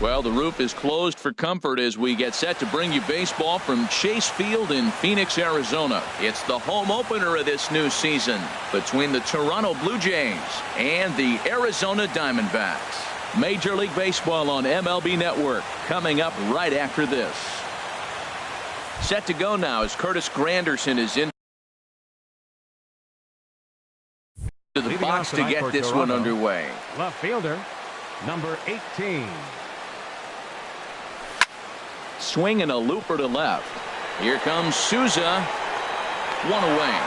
Well, the roof is closed for comfort as we get set to bring you baseball from Chase Field in Phoenix, Arizona. It's the home opener of this new season between the Toronto Blue Jays and the Arizona Diamondbacks. Major League Baseball on MLB Network coming up right after this. Set to go now as Curtis Granderson is in to the box to get this one underway. Left fielder, number 18. Swing and a looper to left. Here comes Souza. One away.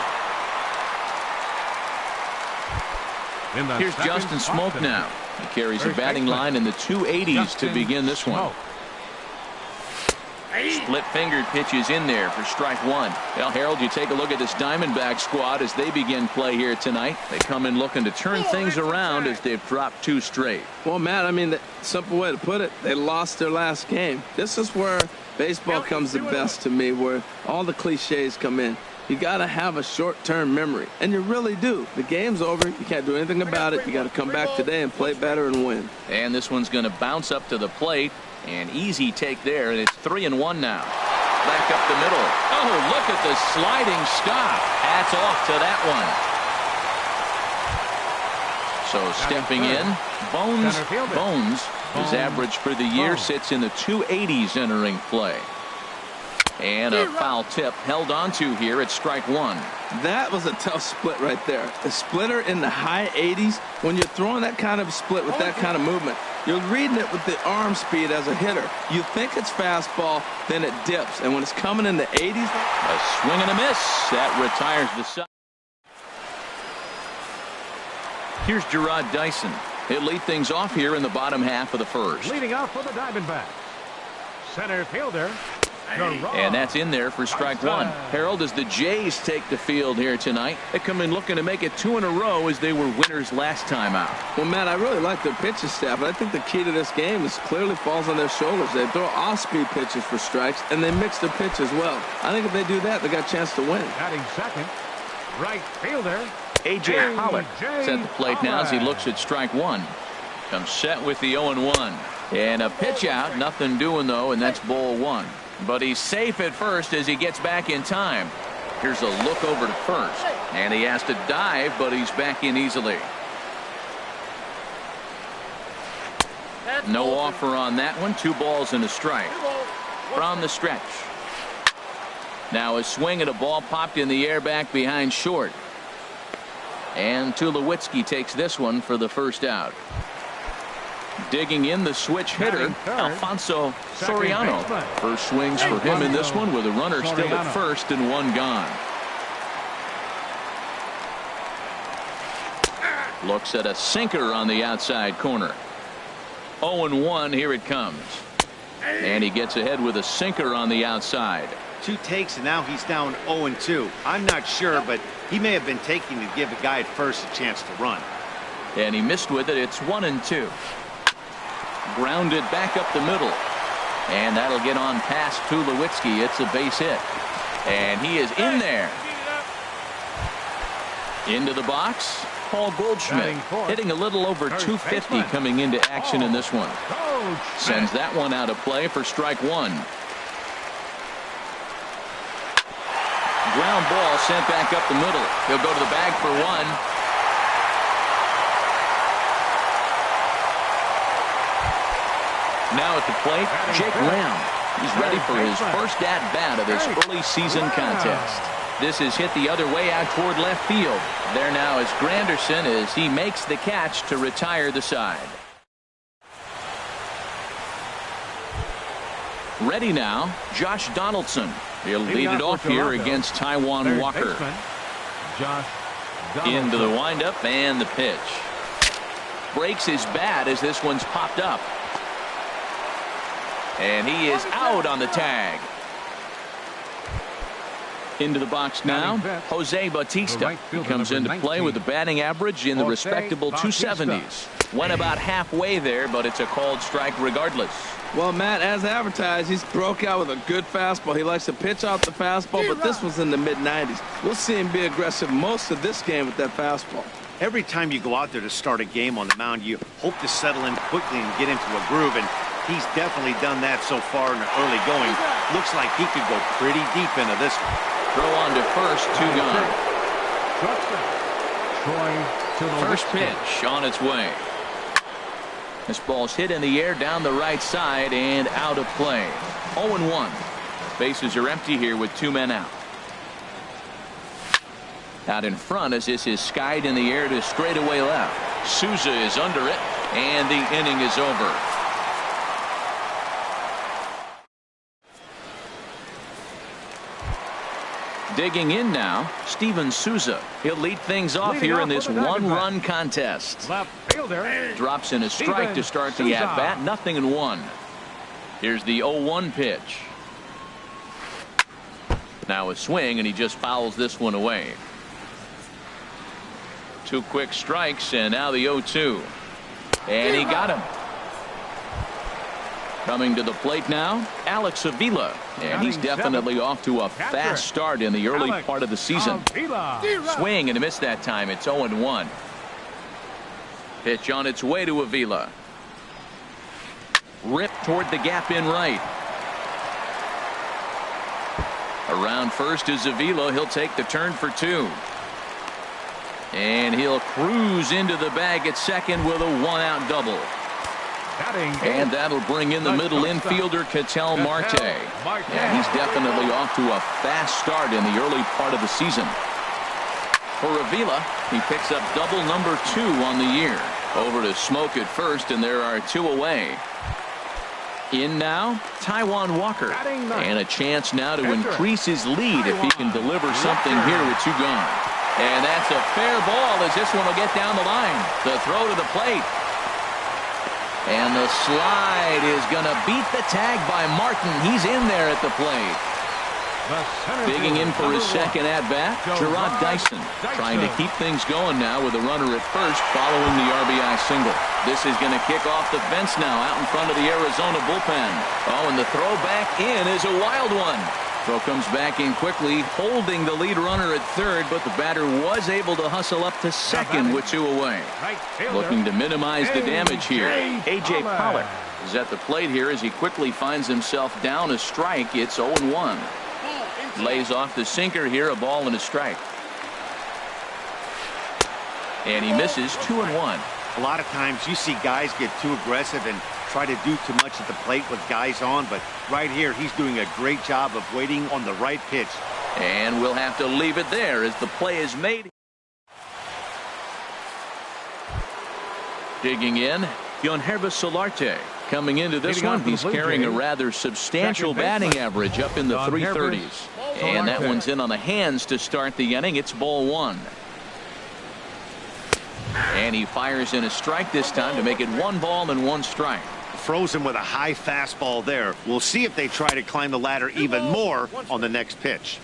Here's Justin Smoke now. He carries a batting line in the 280s to begin this one. Split-fingered pitches in there for strike one. Well, Harold, you take a look at this Diamondback squad as they begin play here tonight. They come in looking to turn things around as they've dropped 2 straight. Well, Matt, I mean, the simple way to put it, they lost their last game. This is where baseball comes the best to me, where all the cliches come in. You got to have a short-term memory, and you really do. The game's over. You can't do anything about it. You got to come back today and play better and win. And this one's going to bounce up to the plate. An easy take there, and it's 3-1 now. Back up the middle. Oh, look at the sliding stop. Hats off to that one. So stepping in, Bones, his average for the year sits in the 280s entering play. And a foul tip held onto here at strike one. That was a tough split right there. The splitter in the high 80s, when you're throwing that kind of split with that kind of movement, you're reading it with the arm speed as a hitter. You think it's fastball, then it dips. And when it's coming in the 80s, a swing and a miss. That retires the side. Here's Gerard Dyson. He'll lead things off here in the bottom half of the first. Leading off for the Diamondbacks, center fielder. And that's in there for strike one. Harold, as the Jays take the field here tonight, they come in looking to make it 2 in a row as they were winners last time out. Well, Matt, I really like their pitching staff, but I think the key to this game is clearly falls on their shoulders. They throw off-speed pitches for strikes, and they mix their pitch as well. I think if they do that, they got a chance to win. Batting second, right fielder. A.J. Pollock at the plate now as he looks at strike one. Comes set with the 0-1. And a pitch out, nothing doing though, and that's ball one. But he's safe at first as he gets back in time. Here's a look over to first. And he has to dive, but he's back in easily. No offer on that one. 2 balls and a strike. From the stretch. Now a swing at a ball popped in the air back behind short. And Tulowitzki takes this one for the first out. Digging in the switch hitter, Alfonso Soriano. First swings for him in this one with a runner still at first and 1 gone. Looks at a sinker on the outside corner. 0-1, here it comes. And he gets ahead with a sinker on the outside. 2 takes and now he's down 0-2. I'm not sure, but he may have been taking to give the guy at first a chance to run. And he missed with it. It's 1-2. Grounded back up the middle. And that'll get on past Tulowitzki. It's a base hit. And he is in there. Into the box. Paul Goldschmidt hitting a little over 250 coming into action in this one. Sends that one out of play for strike one. Ground ball sent back up the middle. He'll go to the bag for 1. Now at the plate, Jake Lamb. He's ready for his first at-bat of this early season contest. This is hit the other way out toward left field. There now is Granderson as he makes the catch to retire the side. Ready now, Josh Donaldson. He'll lead it off here against Taijuan Walker. Into the windup and the pitch. Breaks his bat as this one's popped up. And he is out on the tag. Into the box now, Jose Bautista. He comes into play with a batting average in the respectable 270s. Went about halfway there, but it's a called strike regardless. Well, Matt, as advertised, he's broke out with a good fastball. He likes to pitch out the fastball, but this was in the mid-90s. We'll see him be aggressive most of this game with that fastball. Every time you go out there to start a game on the mound, you hope to settle in quickly and get into a groove. And He's definitely done that so far in the early going. Looks like he could go pretty deep into this one. Throw on to first, 2 gone. Troy to the First pitch on its way. This ball's hit in the air down the right side and out of play. 0-1. Bases are empty here with 2 men out. Out in front as this is skied in the air to straightaway left. Souza is under it, and the inning is over. Digging in now, Steven Souza. He'll lead things off here in this one-run contest. left fielder. Drops in a strike to start the at-bat. 0-1. Here's the 0-1 pitch. Now a swing, and he just fouls this one away. 2 quick strikes, and now the 0-2. And he got him. Coming to the plate now, Alex Avila. And he's definitely off to a fast start in the early part of the season. Swing and a miss that time. It's 0-1. Pitch on its way to Avila. Ripped toward the gap in right. Around first is Avila. He'll take the turn for 2. And he'll cruise into the bag at second with a 1-out double. And that'll bring in the middle infielder, Ketel Marte. And he's definitely off to a fast start in the early part of the season. For Avila, he picks up double number 2 on the year. Over to Smoke at first, and there are 2 away. In now, Taijuan Walker. And a chance now to increase his lead if he can deliver something here with 2 gone. And that's a fair ball as this one will get down the line. The throw to the plate. And the slide is going to beat the tag by Martin. He's in there at the plate. Digging in for his second at-bat, Gerard Dyson. Trying to keep things going now with a runner at first following the RBI single. This is going to kick off the fence now out in front of the Arizona bullpen. Oh, and the throw back in is a wild one. Throw comes back in quickly, holding the lead runner at third, but the batter was able to hustle up to second with 2 away. Looking to minimize the damage here. A.J. Pollock is at the plate here as he quickly finds himself down a strike. It's 0-1. Lays off the sinker here, a ball and a strike. And he misses 2-1. A lot of times you see guys get too aggressive and try to do too much at the plate with guys on, but right here he's doing a great job of waiting on the right pitch. And we'll have to leave it there as the play is made. Digging in, Yonhervis Solarte. Coming into this one, he's carrying a rather substantial batting average up in the 330s. And that one's in on the hands to start the inning. It's ball 1. And he fires in a strike this time to make it 1 ball and 1 strike. Frozen with a high fastball there. We'll see if they try to climb the ladder even more on the next pitch.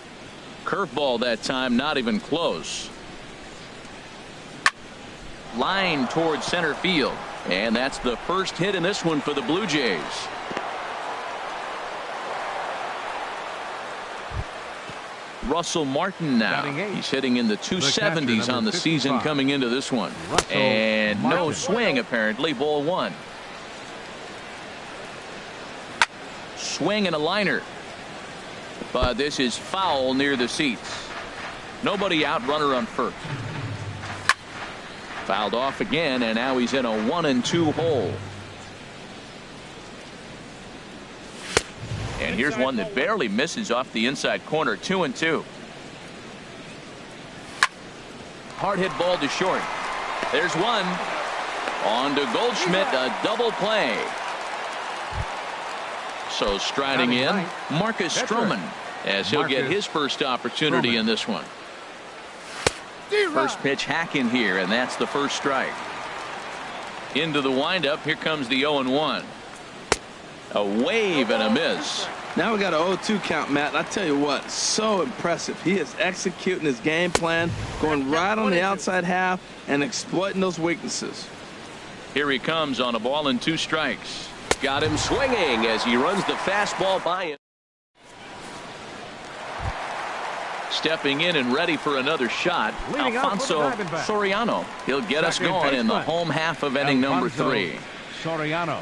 Curveball that time, not even close. Line towards center field. And that's the first hit in this one for the Blue Jays. Russell Martin now. He's hitting in the 270s on the season coming into this one. And no swing apparently. Ball 1. Swing and a liner. But this is foul near the seats. Nobody out, runner on first. Fouled off again, and now he's in a 1-2 hole. And here's one that barely misses off the inside corner. 2-2. Hard hit ball to short. There's one. On to Goldschmidt, a double play. So striding in, Marcus Stroman, as he'll get his first opportunity in this one. First pitch hacking here, and that's the first strike. Into the windup. Here comes the 0-1. A wave and a miss. Now we got a 0-2 count, Matt. And I tell you what, so impressive. He is executing his game plan, going right on the outside half and exploiting those weaknesses. Here he comes on a ball and 2 strikes. Got him swinging as he runs the fastball by him. Stepping in and ready for another shot, Alfonso Soriano. He'll get us going in the home half of inning number 3. Soriano.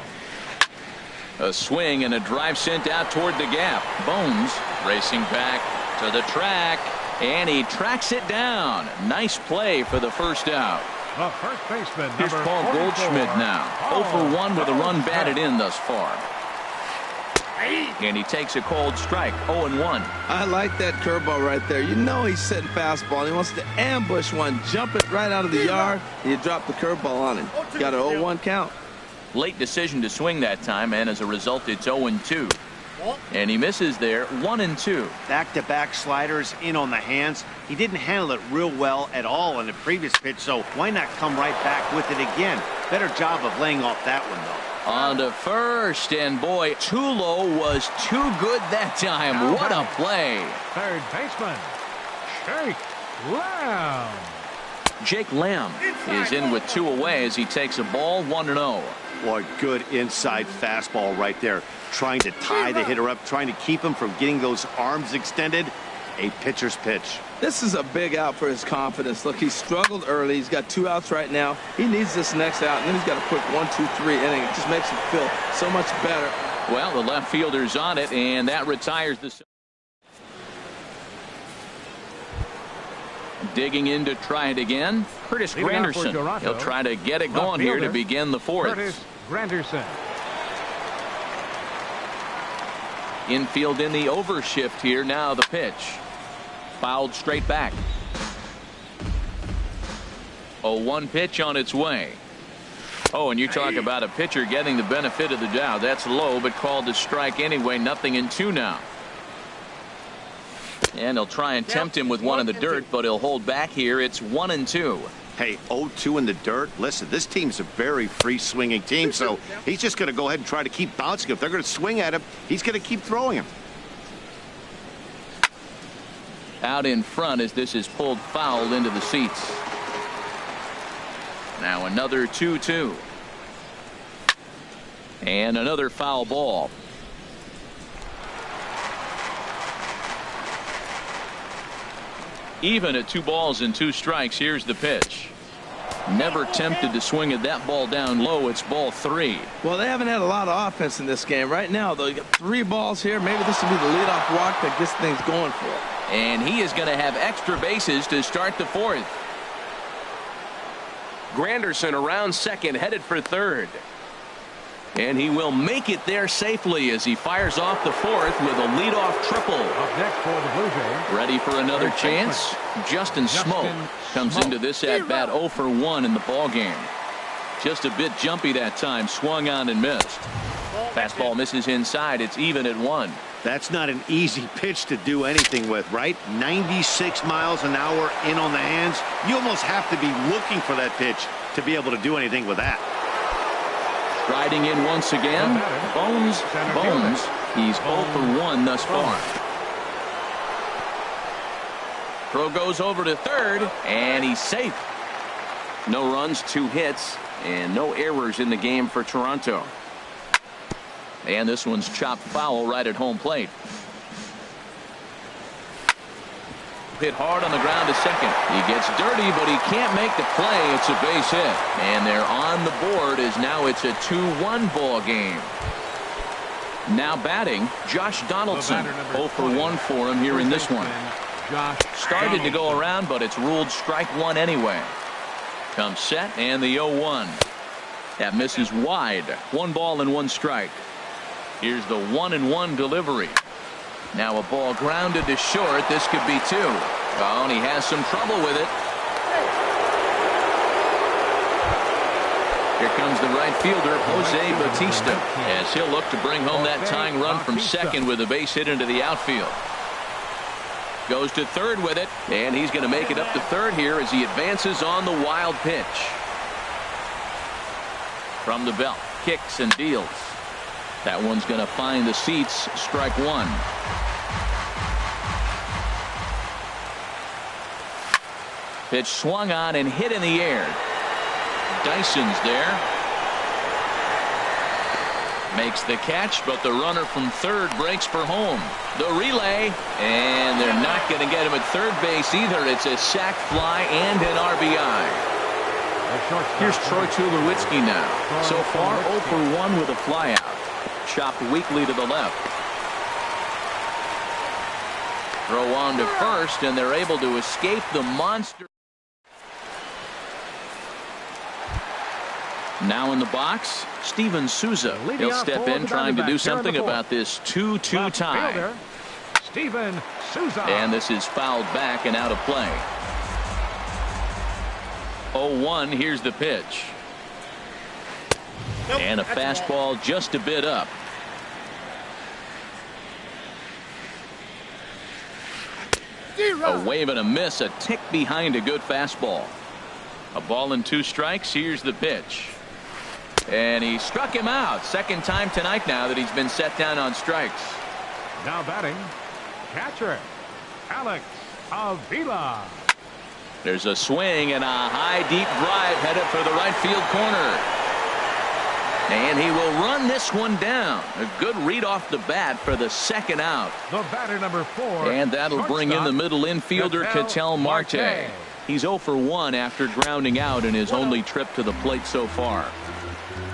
A swing and a drive sent out toward the gap. Bones racing back to the track, and he tracks it down. Nice play for the first out. The first baseman, Here's number Paul 44. Goldschmidt now. 0 for 1 with a run batted in thus far. And he takes a cold strike. 0-1. I like that curveball right there. You know he's setting fastball, and he wants to ambush one, jump it right out of the yard, and you drop the curveball on him. Got an 0-1 count. Late decision to swing that time, and as a result, it's 0-2. And he misses there. 1-2. Back-to-back sliders in on the hands. He didn't handle it real well at all in the previous pitch, so why not come right back with it again? Better job of laying off that one, though. On to first, and boy, too low was too good that time. What a play. Third baseman, Jake Lamb. Jake Lamb is in with 2 away as he takes a ball. 1-0. Boy, good inside fastball right there. Trying to tie the hitter up, trying to keep him from getting those arms extended. A pitcher's pitch. This is a big out for his confidence. Look, he struggled early. He's got 2 outs right now. He needs this next out, and then he's got a quick 1, 2, 3 inning. It just makes him feel so much better. Well, the left fielder's on it, and that retires the... Digging in to try it again, Curtis Granderson. He'll try to get it going here to begin the 4th. Curtis Granderson. Infield in the overshift here. Now the pitch. Fouled straight back. 0-1 pitch on its way. Oh, and you talk about a pitcher getting the benefit of the doubt. That's low, but called a strike anyway. 0-2 now. And they'll try and tempt him with one in the dirt, but he'll hold back here. It's 1-2. Hey, 0-2 in the dirt. Listen, this team's a very free-swinging team, so he's just going to go ahead and try to keep bouncing. If they're going to swing at him, he's going to keep throwing him. Out in front as this is pulled foul into the seats. Now another 2-2. And another foul ball. Even at 2 balls and 2 strikes. Here's the pitch. Never tempted to swing at that ball down low. It's ball 3. Well, they haven't had a lot of offense in this game. Right now, though, you got 3 balls here. Maybe this will be the leadoff walk that gets things going for him. And he is going to have extra bases to start the 4th. Granderson around second, headed for third. And he will make it there safely as he fires off the 4th with a leadoff triple. Up next for the Blue Jays. Ready for another chance? Justin Smoke comes into this at bat 0 for 1 in the ball game. Just a bit jumpy that time. Swung on and missed. Fastball misses inside. It's even at 1. That's not an easy pitch to do anything with, right? 96 miles an hour in on the hands. You almost have to be looking for that pitch to be able to do anything with that. Striding in once again. Bones. He's 0 for 1 thus far. Throw goes over to third, and he's safe. No runs, 2 hits, and no errors in the game for Toronto. And this one's chopped foul right at home plate. Hit hard on the ground to second. He gets dirty, but he can't make the play. It's a base hit. And they're on the board as now it's a 2-1 ball game. Now batting, Josh Donaldson. 0 for 1 for him here in this one. Started to go around, but it's ruled strike 1 anyway. Comes set, and the 0-1. That misses wide. 1 ball and 1 strike. Here's the 1-1 delivery. Now a ball grounded to short. This could be 2. Oh, and he has some trouble with it. Here comes the right fielder, Jose Bautista, as he'll look to bring home that tying run from second with a base hit into the outfield. Goes to third with it, and he's going to make it up to third here as he advances on the wild pitch. From the belt, kicks and deals. That one's going to find the seats. Strike 1. Pitch swung on and hit in the air. Dyson's there. Makes the catch, but the runner from third breaks for home. The relay, and they're not going to get him at third base either. It's a sac fly and an RBI. Here's Troy Tulowitzki now. So far 0 for 1 with a flyout. Chopped weakly to the left. Throw on to first, and they're able to escape the monster. Now in the box, Steven Souza. He'll step in trying to do something about this 2-2 tie. Steven Souza. And this is fouled back and out of play. 0-1, here's the pitch. And a fastball just a bit up. A wave and a miss, a tick behind a good fastball. A ball and 2 strikes. Here's the pitch. And he struck him out. Second time tonight now that he's been set down on strikes. Now batting, catcher, Alex Avila. There's a swing and a high deep drive headed for the right field corner. And he will run this one down. A good read off the bat for the second out. The batter number 4. And that'll bring in the middle infielder Ketel Marte. He's 0 for 1 after grounding out in his only trip to the plate so far.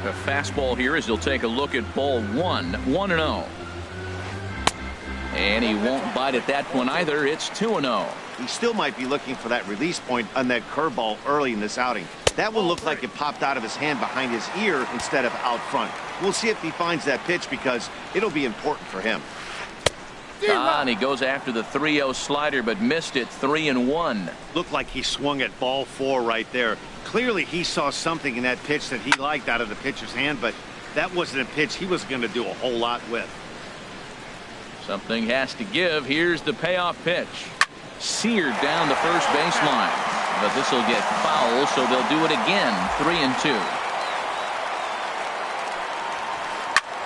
A fastball here as he'll take a look at ball 1, 1-0. And he won't bite at that one either. It's 2-0. He still might be looking for that release point on that curveball early in this outing. That one looked like it popped out of his hand behind his ear instead of out front. We'll see if he finds that pitch because it'll be important for him. And he goes after the 3-0 slider but missed it. 3-1. Looked like he swung at ball 4 right there. Clearly he saw something in that pitch that he liked out of the pitcher's hand, but that wasn't a pitch he was going to do a whole lot with. Something has to give. Here's the payoff pitch. Seared down the first baseline. But this will get foul, so they'll do it again. 3-2.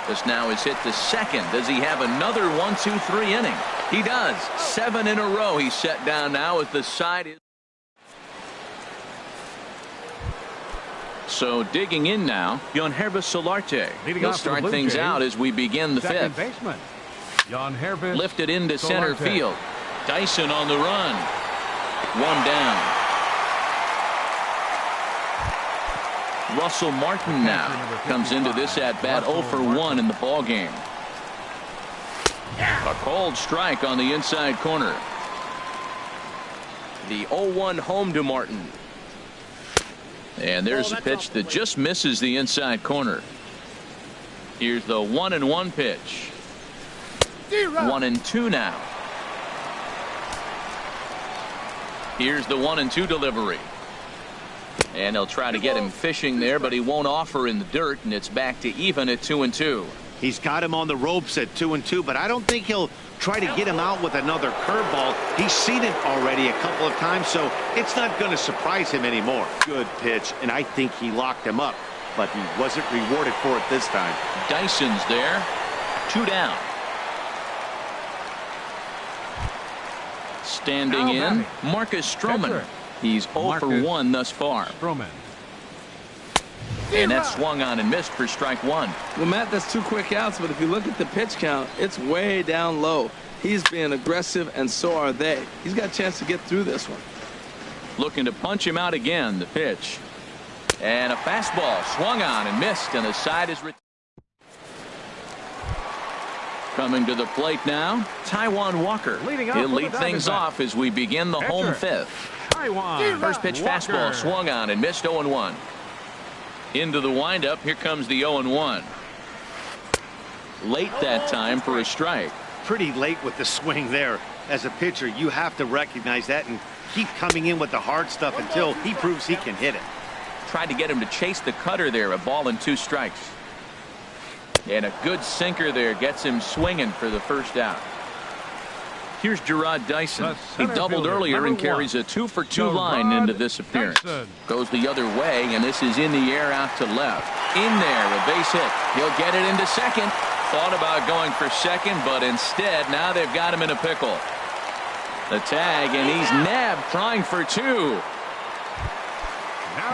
This now is hit to second. Does he have another 1-2-3 inning? He does. 7 in a row he's set down now as the side is. So digging in now, Yonhervis Solarte. He'll start things out as we begin the fifth. Baseman, Yonhervis lifted into center Solarte. field. Dyson on the run. 1 down. Russell Martin now comes into this at bat 0 for 1 in the ball game. A cold strike on the inside corner. The 0-1 home to Martin. And there's a pitch that just misses the inside corner. Here's the 1-1 pitch. 1-2 now. Here's the 1-2 delivery. And they'll try to get him fishing there, but he won't offer in the dirt, and it's back to even at 2-2. He's got him on the ropes at 2-2, but I don't think he'll try to get him out with another curveball. He's seen it already a couple of times, so it's not going to surprise him anymore. Good pitch, and I think he locked him up, but he wasn't rewarded for it this time. Dyson's there. 2 down. Standing in, Marcus Stroman. He's 0 for 1 thus far. Stroman. And that's swung on and missed for strike 1. Well, Matt, that's 2 quick outs, but if you look at the pitch count, it's way down low. He's being aggressive, and so are they. He's got a chance to get through this one. Looking to punch him out again. The pitch. And a fastball swung on and missed, and the side is coming to the plate now, Taijuan Walker. He'll lead things off as we begin the home fifth. First pitch fastball swung on and missed. 0-1. Into the windup. Here comes the 0-1. Late that time for a strike. Pretty late with the swing there. As a pitcher, you have to recognize that and keep coming in with the hard stuff until he proves he can hit it. Tried to get him to chase the cutter there. A ball and 2 strikes. And a good sinker there gets him swinging for the first out. Here's Gerard Dyson. He doubled earlier and carries a 2 for 2 line into this appearance. Goes the other way, and this is in the air out to left. In there, a base hit. He'll get it into second. Thought about going for second, but instead, now they've got him in a pickle. The tag, and he's nabbed trying for 2.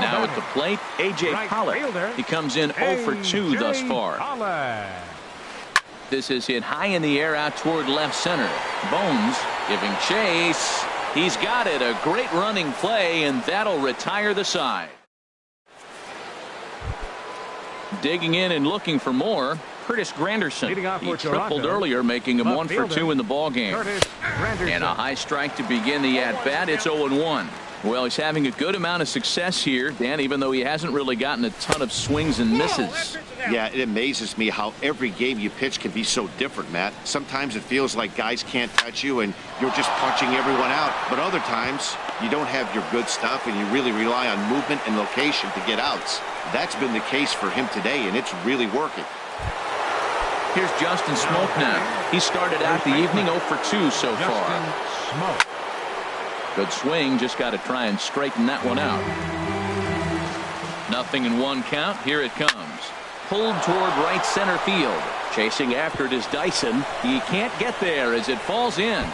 Now at the plate, A.J. Pollock. He comes in 0 for 2 thus far. This is hit high in the air out toward left center. Bones giving chase. He's got it. A great running play, and that'll retire the side. Digging in and looking for more, Curtis Granderson. Leading off He for tripled Toronto, earlier, making him left 1 for fielder, 2 in the ballgame. Curtis Granderson. And a high strike to begin the at-bat. It's 0-1. Well, he's having a good amount of success here, Dan, even though he hasn't really gotten a ton of swings and misses. Yeah, it amazes me how every game you pitch can be so different, Matt. Sometimes it feels like guys can't touch you and you're just punching everyone out. But other times, you don't have your good stuff and you really rely on movement and location to get outs. That's been the case for him today, and it's really working. Here's Justin Smoke now. He started out the evening 0 for 2 so far. Smoke. Good swing, just got to try and straighten that one out. 0-1 count. Here it comes. Pulled toward right center field. Chasing after it is Dyson. He can't get there as it falls in.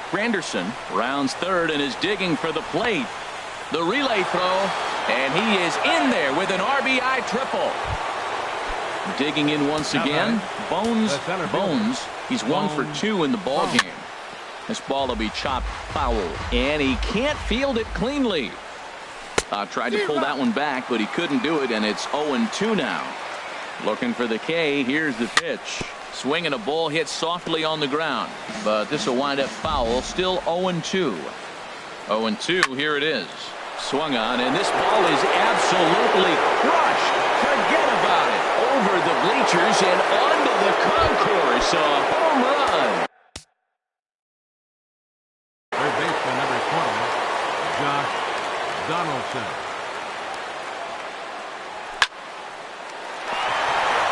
Granderson rounds third and is digging for the plate. The relay throw, and he is in there with an RBI triple. Digging in once again. Bones. He's 1 for 2 in the ballgame. This ball will be chopped foul, and he can't field it cleanly. Tried to pull that one back, but he couldn't do it, and it's 0-2 now. Looking for the K. Here's the pitch. Swinging a ball hit softly on the ground, but this will wind up foul. Still 0-2. 0-2. Here it is. Swung on, and this ball is absolutely crushed. Forget about it. Over the bleachers and onto the concourse. A home run. Third baseman number 20, Josh Donaldson.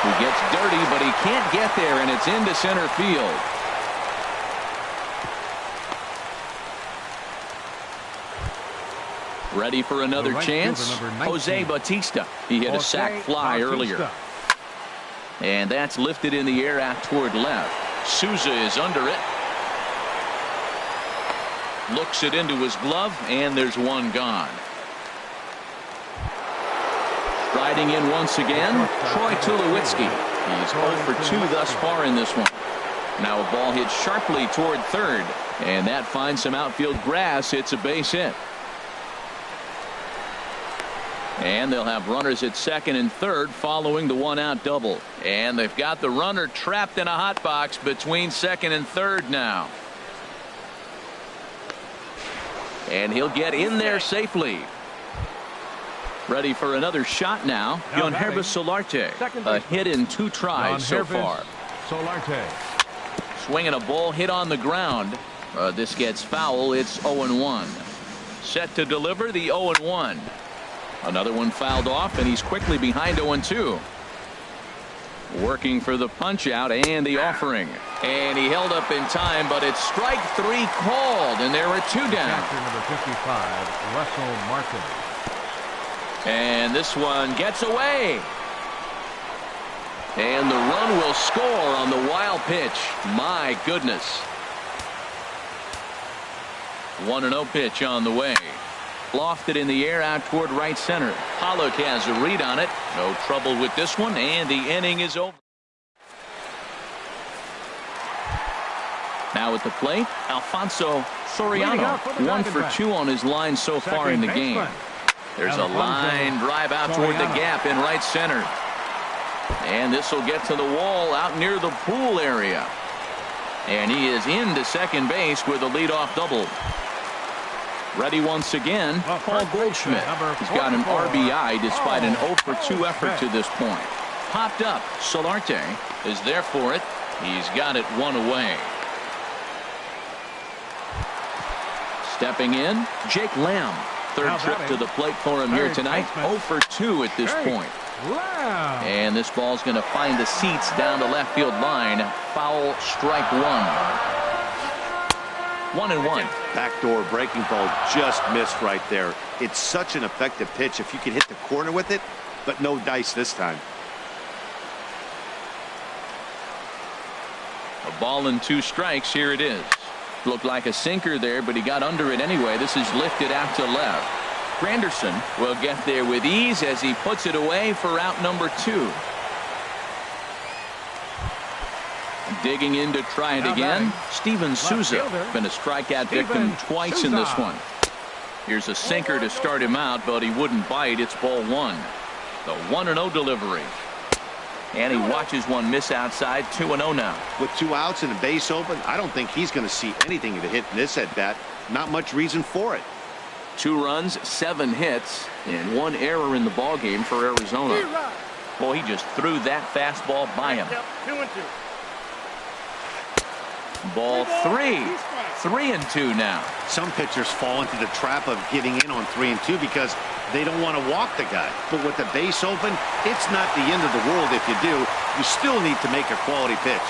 He gets dirty, but he can't get there, and it's into center field. Ready for another chance. Jose Bautista. He hit a sac fly earlier. And that's lifted in the air out toward left. Souza is under it. Looks it into his glove, and there's one gone. Striding in once again, Troy Tulowitzki. He's 0 for 2 thus far in this one. Now a ball hit sharply toward third, and that finds some outfield grass. It's a base hit. And they'll have runners at second and third following the one-out double. And they've got the runner trapped in a hot box between second and third now. And he'll get in there safely. Ready for another shot now. Yangervis Solarte. A hit in 2 tries so far. Solarte. Swinging a ball hit on the ground. This gets foul. It's 0-1. Set to deliver the 0-1. Another one fouled off, and he's quickly behind 0-2. Working for the punch out and the offering. And he held up in time, but it's strike 3 called, and there are 2 down. Catcher number 55, Russell Martin. And this one gets away. And the run will score on the wild pitch. My goodness. 1-0 pitch on the way. Lofted in the air out toward right center. Pollock has a read on it. No trouble with this one, and the inning is over. Now at the plate, Alfonso Soriano. 1 for 2 on his line so far in the game. There's a line drive out toward the gap in right center. And this will get to the wall out near the pool area. And he is into second base with a leadoff double. Ready once again, Paul Goldschmidt. He's got an RBI despite an 0 for 2 effort to this point. Popped up. Solarte is there for it. He's got it 1 away. Stepping in, Jake Lamb. Third trip to the plate for him here tonight. 0 for 2 at this point. And this ball's going to find the seats down the left field line. Foul, strike 1. 1-1. Backdoor breaking ball just missed right there. It's such an effective pitch if you can hit the corner with it, but no dice this time. A ball and 2 strikes. Here it is. Looked like a sinker there, but he got under it anyway. This is lifted out to left. Granderson will get there with ease as he puts it away for out number 2. Digging in to try it again. Steven Souza been a strikeout victim twice in this one. Here's a sinker to start him out, but he wouldn't bite. It's ball 1. The 1-0 delivery. And he watches one miss outside. 2-0 now. With 2 outs and a base open, I don't think he's going to see anything to hit in this at bat. Not much reason for it. 2 runs, 7 hits, and 1 error in the ball game for Arizona. Boy, he just threw that fastball by him. 2-2. Ball 3. 3-2 now. Some pitchers fall into the trap of giving in on 3-2 because they don't want to walk the guy. But with the base open, it's not the end of the world if you do. You still need to make a quality pitch.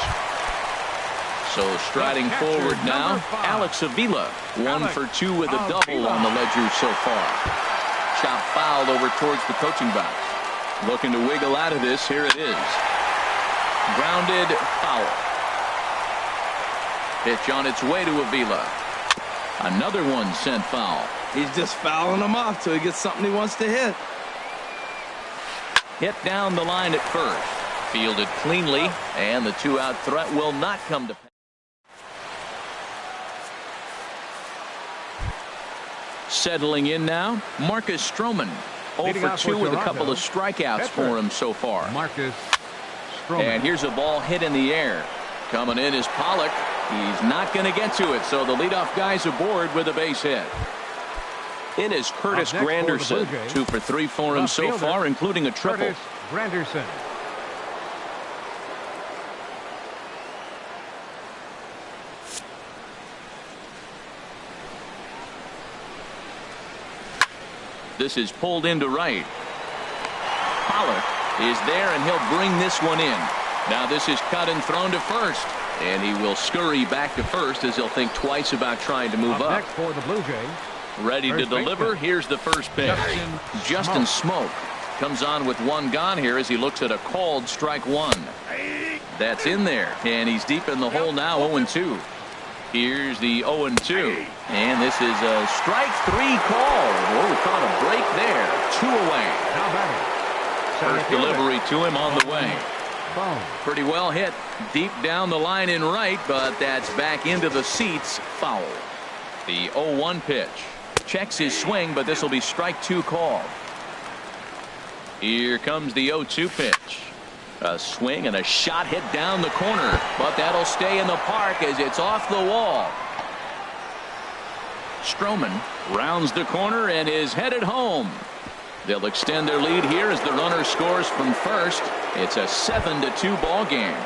So striding forward now, Alex Avila, 1 for 2 with a double on the ledger so far. Chop foul over towards the coaching box. Looking to wiggle out of this. Here it is. Grounded foul. Pitch on its way to Avila. Another one sent foul. He's just fouling them off till he gets something he wants to hit. Hit down the line at first. Fielded cleanly, and the 2-out threat will not come to pass. Settling in now, Marcus Stroman. 0 for 2 with a couple of strikeouts for him so far. Marcus Stroman. And here's a ball hit in the air. Coming in is Pollock. He's not going to get to it, so the leadoff guy's aboard with a base hit. In is Curtis Granderson. 2 for 3 for him so far, including a triple. Curtis Granderson. This is pulled into right. Pollock is there, and he'll bring this one in. Now this is cut and thrown to first, and he will scurry back to first as he'll think twice about trying to move up. Next for the Blue Jays. Ready to deliver. Here's the first pitch. Justin Smoke comes on with 1 gone here as he looks at a called strike 1. That's in there, and he's deep in the hole now. 0-2. Here's the 0-2, and this is a strike 3 call. Oh, we caught a break there. 2 away. Now batting. First delivery to him on the way. Pretty well hit deep down the line in right, but that's back into the seats. Foul. The 0-1 pitch. Checks his swing, but this will be strike 2 call. Here comes the 0-2 pitch. A swing and a shot hit down the corner, but that'll stay in the park as it's off the wall. Stroman rounds the corner and is headed home. They'll extend their lead here as the runner scores from first. It's a 7-2 ball game.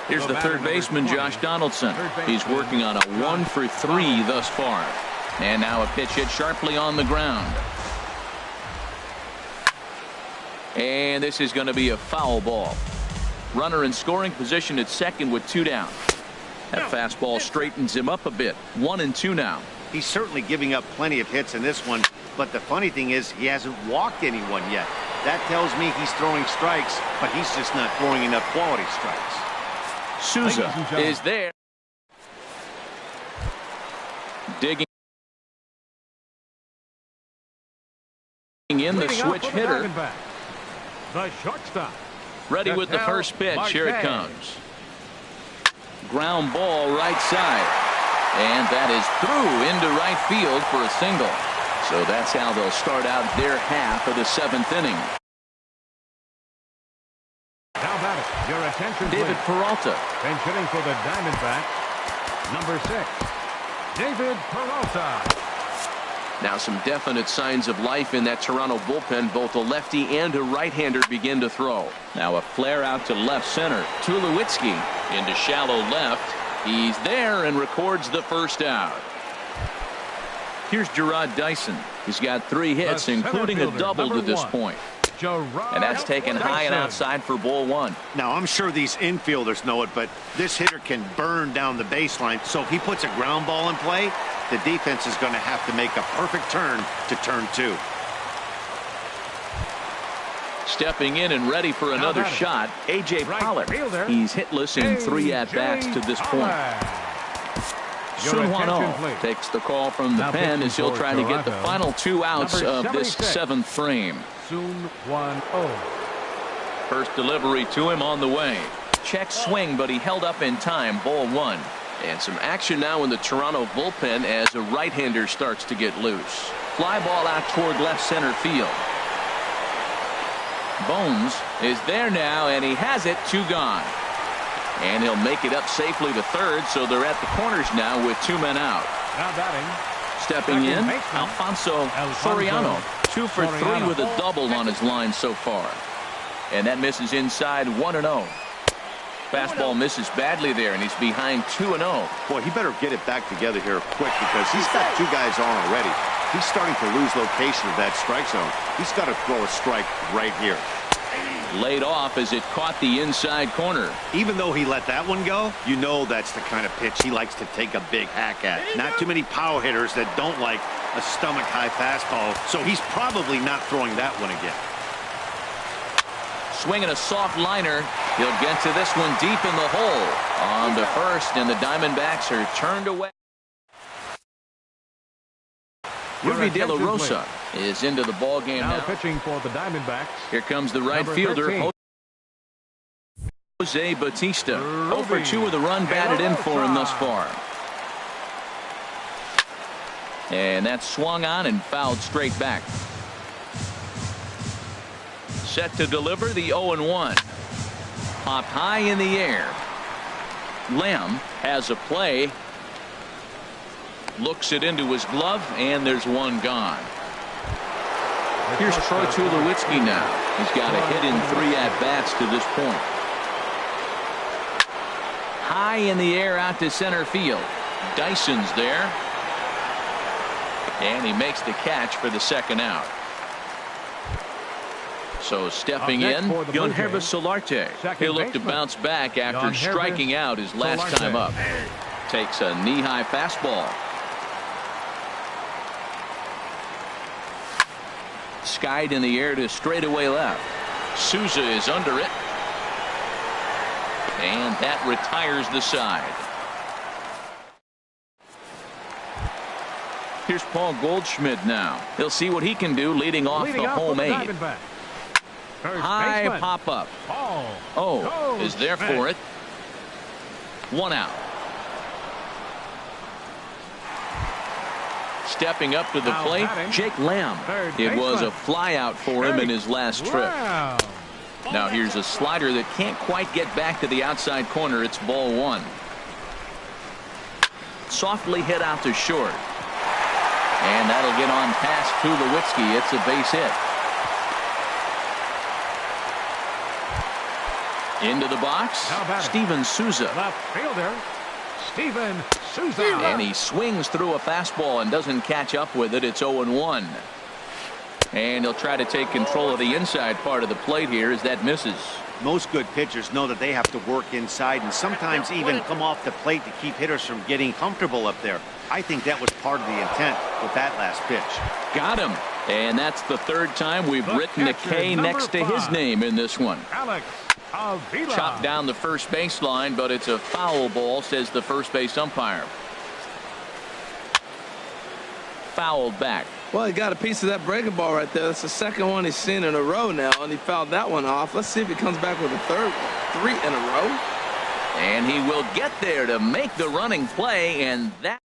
Here's the third baseman, Josh Donaldson. He's working on a 1 for 3 thus far. And now a pitch hit sharply on the ground. And this is going to be a foul ball. Runner in scoring position at second with 2 down. That fastball straightens him up a bit. 1-2 now. He's certainly giving up plenty of hits in this one, but the funny thing is he hasn't walked anyone yet. That tells me he's throwing strikes, but he's just not throwing enough quality strikes. Souza is there. Digging in the switch hitter. The shortstop. Ready with the first pitch. Here it comes. Ground ball right side. And that is through into right field for a single. So that's how they'll start out their half of the 7th inning. Now batting. Your attention, David please. Peralta. Bench hitting for the Diamondbacks. Number 6. David Peralta. Now some definite signs of life in that Toronto bullpen. Both a lefty and a right-hander begin to throw. Now a flare out to left center. Tulowitzki into shallow left. He's there and records the first out. Here's Gerard Dyson. He's got 3 hits, including a double to this point. And that's taken high and outside for ball 1. Now, I'm sure these infielders know it, but this hitter can burn down the baseline. So if he puts a ground ball in play, the defense is going to have to make a perfect turn to turn 2. Stepping in and ready for another shot, A.J. Pollock. He's hitless in 3 at-bats to this point. Sun Hwan-Oh takes the call from the pen as he'll try to get the final 2 outs of this 7th frame. Sun Hwan-Oh. First delivery to him on the way. Check swing, but he held up in time. Ball 1. And some action now in the Toronto bullpen as a right-hander starts to get loose. Fly ball out toward left center field. Bones is there now, and he has it. 2 gone. And he'll make it up safely to third, so they're at the corners now with 2 men out. Now batting. Stepping in, Alfonso Soriano. 2 for 3 with a double on his line so far. And that misses inside. 1-0. Fastball misses badly there, and he's behind 2-0. Boy, he better get it back together here quick because he's got 2 guys on already. He's starting to lose location of that strike zone. He's got to throw a strike right here. Laid off as it caught the inside corner. Even though he let that one go, you know that's the kind of pitch he likes to take a big hack at. Not too many power hitters that don't like a stomach-high fastball, so he's probably not throwing that one again. Swinging a soft liner. He'll get to this one deep in the hole. On to first, and the Diamondbacks are turned away. Ruby De La Rosa is into the ball game now. Pitching for the Diamondbacks. Here comes the right fielder, Jose Bautista. 0 for 2 with a run batted in for him thus far. And that's swung on and fouled straight back. Set to deliver the 0-1. Popped high in the air. Lamb has a play. Looks it into his glove, and there's 1 gone. Here's Troy Tulowitzki now. He's got a hit in 3 at-bats to this point. High in the air out to center field. Dyson's there. And he makes the catch for the 2nd out. So stepping in, Yonhervis Solarte. He'll look to bounce back after striking out his last time up. Takes a knee-high fastball. Skied in the air to straightaway left. Souza is under it. And that retires the side. Here's Paul Goldschmidt now. He'll see what he can do leading off the home 8. High pop up. Oh, is there for it. 1 out. Stepping up to the plate, Jake Lamb. It was a fly out for him in his last trip. Now here's a slider that can't quite get back to the outside corner. It's ball 1. Softly hit out to short. And that'll get on past Tulowitzki. It's a base hit. Into the box, Steven Souza. Left fielder, Steven Souza. And he swings through a fastball and doesn't catch up with it. It's 0-1. And he'll try to take control of the inside part of the plate here as that misses. Most good pitchers know that they have to work inside and sometimes even come off the plate to keep hitters from getting comfortable up there. I think that was part of the intent with that last pitch. Got him. And that's the 3rd time we've written a K next to his name in this one. Chopped down the first baseline, but it's a foul ball, says the first base umpire. Fouled back. Well, he got a piece of that breaking ball right there. That's the 2nd one he's seen in a row now, and he fouled that one off. Let's see if he comes back with a 3rd one. 3 in a row. And he will get there to make the running play, and that.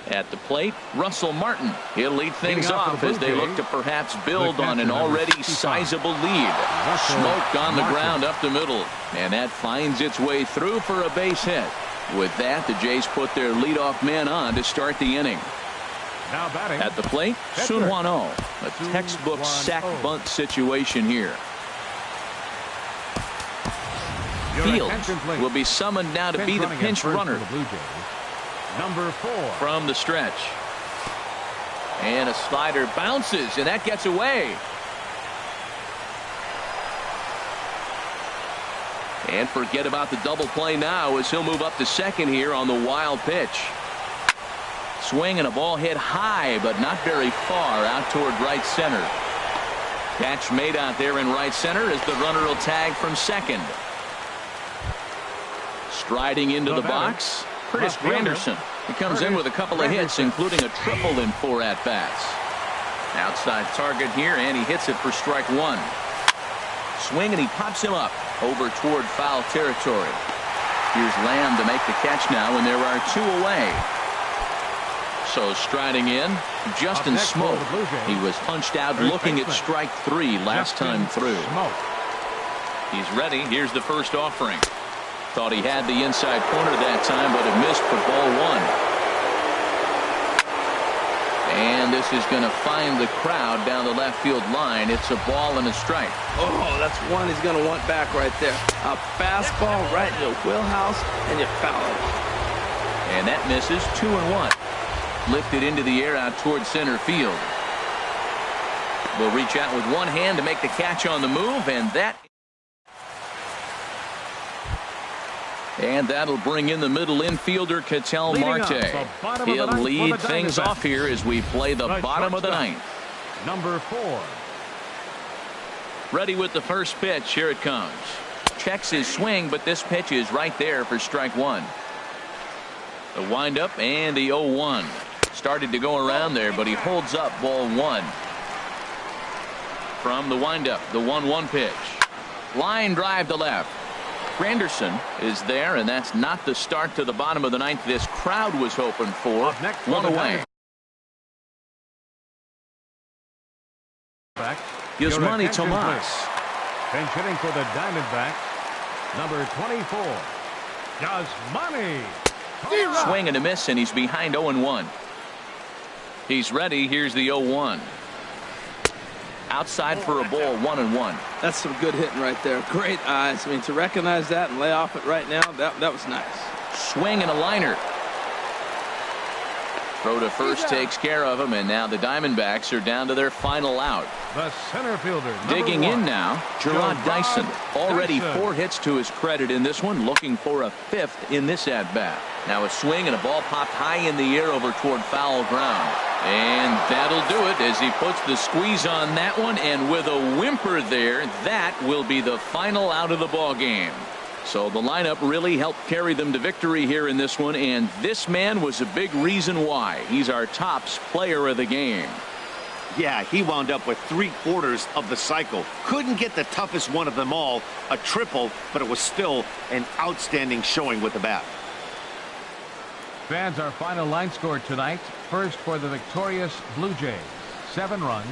At the plate, Russell Martin. He'll lead things off as they look to perhaps build on an already sizable lead. Smoke on the ground up the middle, and that finds its way through for a base hit. With that, the Jays put their leadoff man on to start the inning. Now batting. At the plate, Sun Hwan-oh. A textbook sack bunt situation here. Fields will be summoned now to be the pinch runner. Number 4. From the stretch. And a slider bounces, and that gets away. And forget about the double play now as he'll move up to second here on the wild pitch. Swing and a ball hit high, but not very far out toward right center. Catch made out there in right center as the runner will tag from second. Striding into the box, Curtis Granderson. He comes in with a couple of hits, including a triple in 4 at-bats. Outside target here, and he hits it for strike 1. Swing, and he pops him up over toward foul territory. Here's Lamb to make the catch now, and there are 2 away. So striding in, Justin Smoke. He was punched out looking at strike 3 last time through. He's ready. Here's the first offering. Thought he had the inside corner that time, but it missed for ball 1. And this is going to find the crowd down the left field line. It's a ball and a strike. Oh, that's one he's going to want back right there. A fastball right in your wheelhouse, and you foul it. And that misses. 2-1. Lifted into the air out towards center field. Will reach out with one hand to make the catch on the move, and that'll bring in the middle infielder, Ketel Marte. He'll lead things off here as we play the bottom of the ninth. Number 4. Ready with the first pitch. Here it comes. Checks his swing, but this pitch is right there for strike 1. The windup and the 0-1. Started to go around there, but he holds up ball 1. From the windup, the 1-1 pitch. Line drive to left. Granderson is there, and that's not the start to the bottom of the ninth this crowd was hoping for. One away. Yasmani Tomas. Bench hitting for the Diamondbacks, number 24, Yasmani. Swing and a miss, and he's behind 0-1. He's ready. Here's the 0-1. Outside for a ball, 1-1. That's some good hitting right there. Great eyes. I mean, to recognize that and lay off it right now, that was nice. Swing and a liner. Throw to first takes care of him, and now the Diamondbacks are down to their final out. The center fielder. Digging in now, Gerard Dyson. Already 4 hits to his credit in this one, looking for a 5th in this at-bat. Now a swing and a ball popped high in the air over toward foul ground. And that'll do it as he puts the squeeze on that one, and with a whimper there, that will be the final out of the ball game. So the lineup really helped carry them to victory here in this one, and this man was a big reason why. He's our tops player of the game. Yeah, he wound up with 3/4 of the cycle. Couldn't get the toughest one of them all, a triple, but it was still an outstanding showing with the bat. Fans, our final line score tonight. First for the victorious Blue Jays, 7 runs,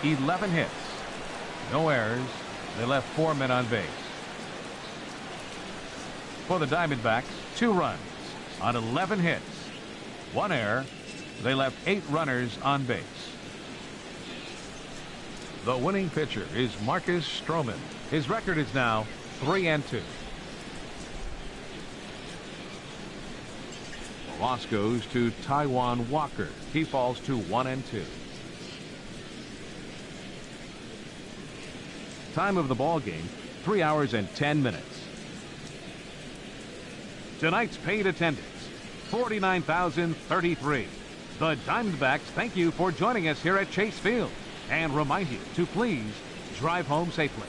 11 hits, no errors. They left 4 men on base. For the Diamondbacks, 2 runs on 11 hits, 1 error. They left 8 runners on base. The winning pitcher is Marcus Stroman. His record is now 3-2. The loss goes to Taijuan Walker. He falls to 1-2. Time of the ball game, 3 hours and 10 minutes. Tonight's paid attendance, 49,033. The Diamondbacks thank you for joining us here at Chase Field and remind you to please drive home safely.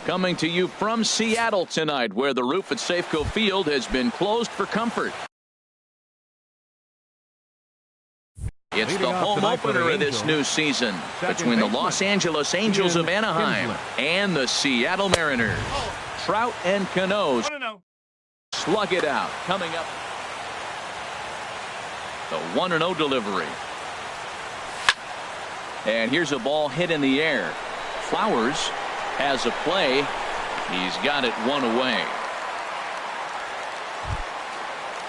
Coming to you from Seattle tonight, where the roof at Safeco Field has been closed for comfort. It's the home opener of this new season between the Los Angeles Angels of Anaheim and the Seattle Mariners. Trout and Cano slug it out. Coming up, the 1-0 delivery. And here's a ball hit in the air. Flowers has a play. He's got it one away.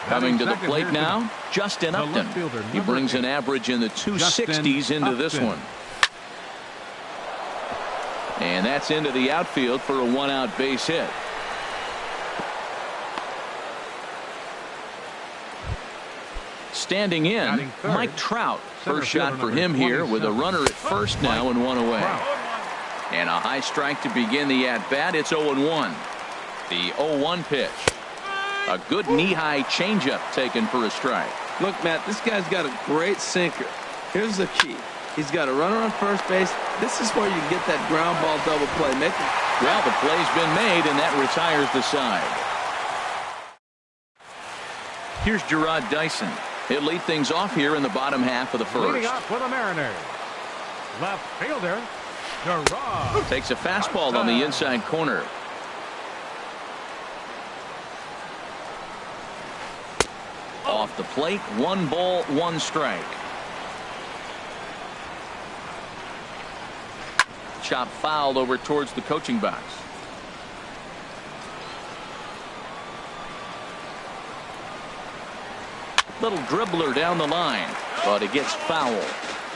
Coming to the plate now, Justin Upton. He brings an average in the 260s into this one. And that's into the outfield for a one-out base hit. Standing in, Mike Trout. First shot for him here with a runner at first now and one away. And a high strike to begin the at-bat. It's 0-1. The 0-1 pitch. A good knee-high changeup taken for a strike. Look, Matt, this guy's got a great sinker. Here's the key. He's got a runner on first base. This is where you get that ground ball double play. Well, the play's been made, and that retires the side. Here's Gerard Dyson. He'll lead things off here in the bottom half of the first. Leading up for the Mariners, left fielder Gerard takes a fastball on the inside corner. Off the plate, 1 ball, 1 strike. Chop foul over towards the coaching box. Little dribbler down the line, but it gets foul.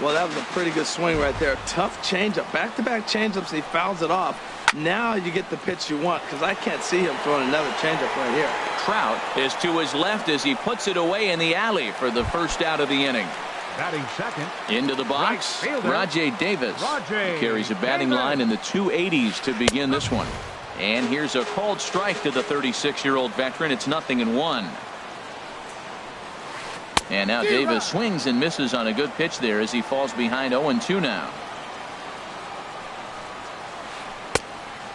Well, that was a pretty good swing right there. Tough changeup. Back-to-back changeups. He fouls it off. Now you get the pitch you want, because I can't see him throwing another changeup right here. Trout is to his left as he puts it away in the alley for the first out of the inning. batting second. Into the box, Rajay Davis. He carries a batting line in the 280s to begin this one. And here's a called strike to the 36-year-old veteran. It's 0-1. And now Davis swings and misses on a good pitch there as he falls behind 0-2 now.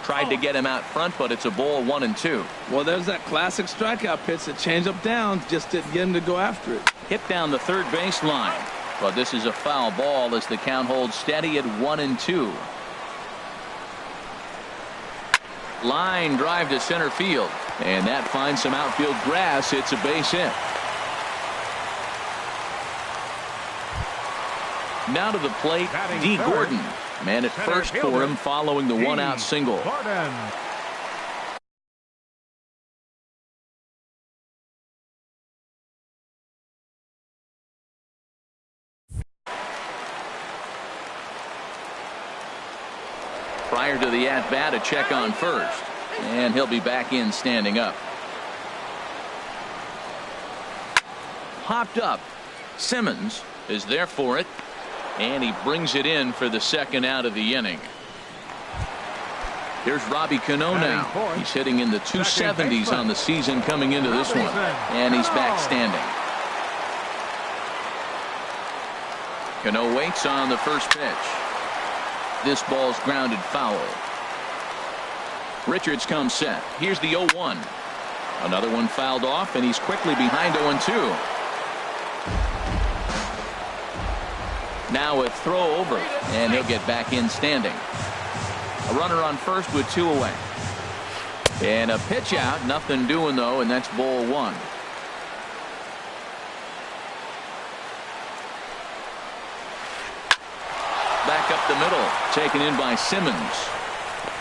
Tried to get him out front, but it's a ball 1-2. Well, there's that classic strikeout pitch that changed up down, just didn't get him to go after it. Hit down the third base line, but this is a foul ball as the count holds steady at 1-2. Line drive to center field, and that finds some outfield grass. It's a base hit. Now to the plate, D. Gordon. Man at first for him following the one-out single. Prior to the at-bat, a check on first. And he'll be back in standing up. Hopped up. Simmons is there for it. And he brings it in for the second out of the inning. Here's Robbie Cano now. He's hitting in the 270s on the season coming into this one. And he's back standing. Cano waits on the first pitch. This ball's grounded foul. Richards comes set. Here's the 0-1. Another one fouled off, and he's quickly behind 0-2. Now a throw over, and he'll get back in standing. A runner on first with 2 away. And a pitch out, nothing doing though, and that's ball 1. Back up the middle, taken in by Simmons.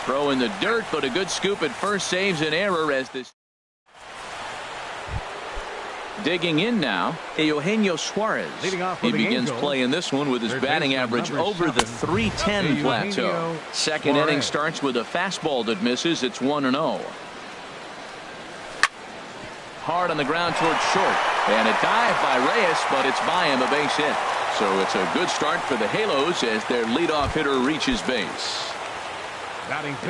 Throw in the dirt, but a good scoop at first saves an error as this. Digging in now, Eugenio Suarez. He begins playing this one with his batting average over the 310 plateau. Second inning starts with a fastball that misses. It's 1-0. Hard on the ground towards short. And a dive by Reyes, but it's by him, a base hit. So it's a good start for the Halos as their leadoff hitter reaches base.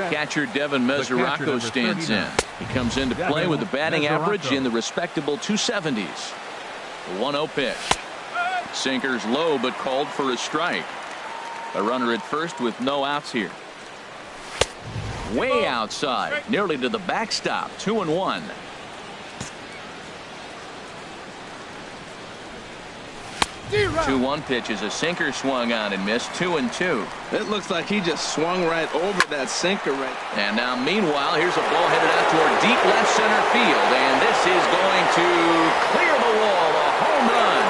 Catcher Devin Mesoraco stands in. He comes into play with a batting average in the respectable 270s. 1-0 pitch. Sinker's low but called for a strike. A runner at first with no outs here. way outside, nearly to the backstop. 2-1. 2-1 pitch is a sinker swung on and missed. 2-2. It looks like he just swung right over that sinker right. And now, meanwhile, here's a ball headed out toward deep left center field, and this is going to clear the wall. A home run.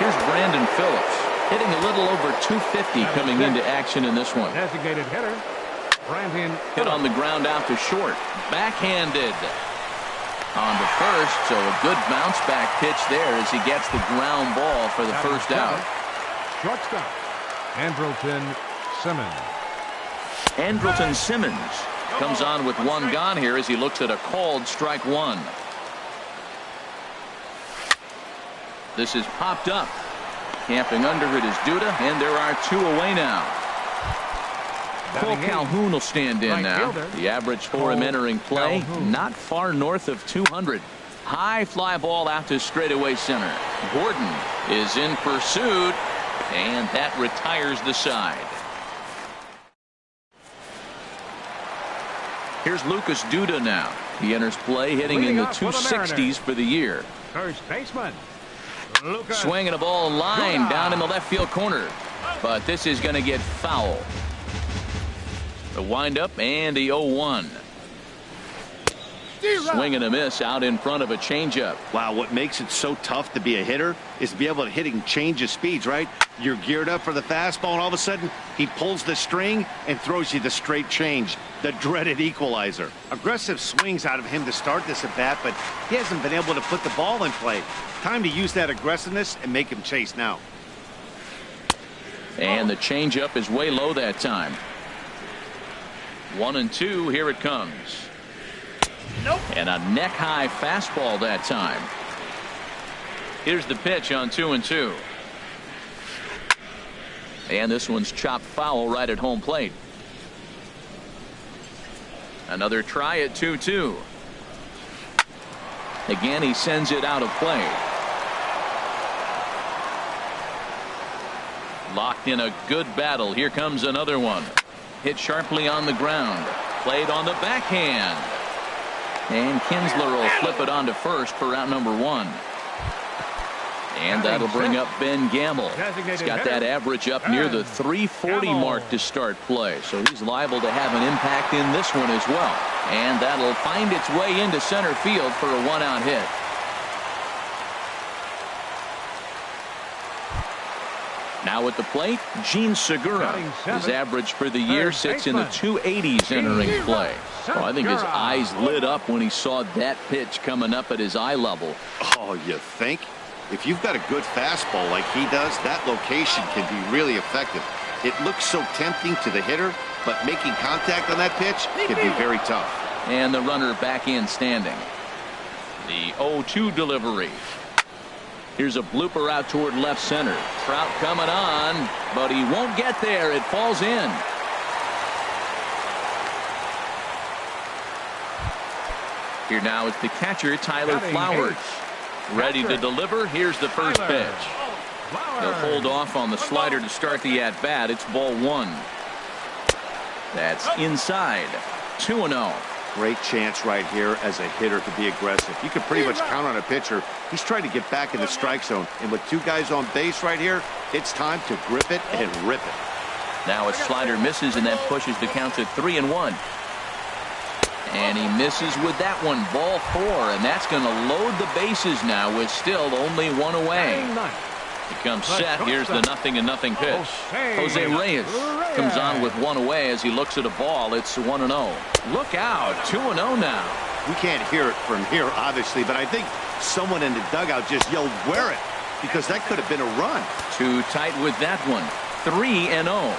Here's Brandon Phillips hitting a little over 250 coming into action in this one. Designated hitter, Brandon Hit on the ground out to short. Backhanded on the first, so a good bounce back pitch there as he gets the ground ball for the first out. Shortstop, Andrelton Simmons. Andrelton Simmons comes on with one gone here as he looks at a called strike one. This is popped up. Camping under it is Duda, and there are 2 away now. Cole Calhoun will stand in now. The average for him entering play, not far north of 200. High fly ball out to straightaway center. Gordon is in pursuit, and that retires the side. Here's Lucas Duda now. He enters play hitting in the 260s for the year. First baseman, Lucas. Swinging a ball line down in the left field corner, but this is going to get foul. The windup and the 0-1. Swing and a miss out in front of a changeup. Wow, what makes it so tough to be a hitter is to be able to hitting change of speeds, right? You're geared up for the fastball, and all of a sudden he pulls the string and throws you the straight change, the dreaded equalizer. Aggressive swings out of him to start this at bat, but he hasn't been able to put the ball in play. Time to use that aggressiveness and make him chase now. And the changeup is way low that time. 1-2, here it comes. Nope. And a neck high fastball that time. Here's the pitch on 2-2. And this one's chopped foul right at home plate. Another try at 2-2. Again, he sends it out of play. Locked in a good battle. Here comes another one. Hit sharply on the ground. Played on the backhand. And Kinsler will flip it on to first for out number 1. And that'll bring up Ben Gamble. He's got that average up near the 340 mark to start play. So he's liable to have an impact in this one as well. And that'll find its way into center field for a 1-out hit. Now at the plate, Gene Segura. His average for the year sits in the 280s entering play. Oh, I think his eyes lit up when he saw that pitch coming up at his eye level. Oh, you think? If you've got a good fastball like he does, that location can be really effective. It looks so tempting to the hitter, but making contact on that pitch can be very tough. And the runner back in standing. The 0-2 delivery. Here's a blooper out toward left center. Trout coming on, but he won't get there. It falls in. Here now is the catcher, Tyler Flowers. Ready to deliver. Here's the first pitch. They'll hold off on the slider to start the at-bat. It's ball 1. That's inside. 2-0. Great chance right here as a hitter to be aggressive. You can pretty much count on a pitcher. He's trying to get back in the strike zone. And with 2 guys on base right here, it's time to grip it and rip it. Now a slider misses, and that pushes the count to 3-1. And he misses with that one. Ball 4, and that's going to load the bases now with still only 1 away. He comes set. Here's the 0-0 pitch. Jose Reyes comes on with 1 away as he looks at a ball. It's 1-0. Look out. 2-0 now. We can't hear it from here, obviously, but I think someone in the dugout just yelled, "Wear it," because that could have been a run. Too tight with that one. 3-0.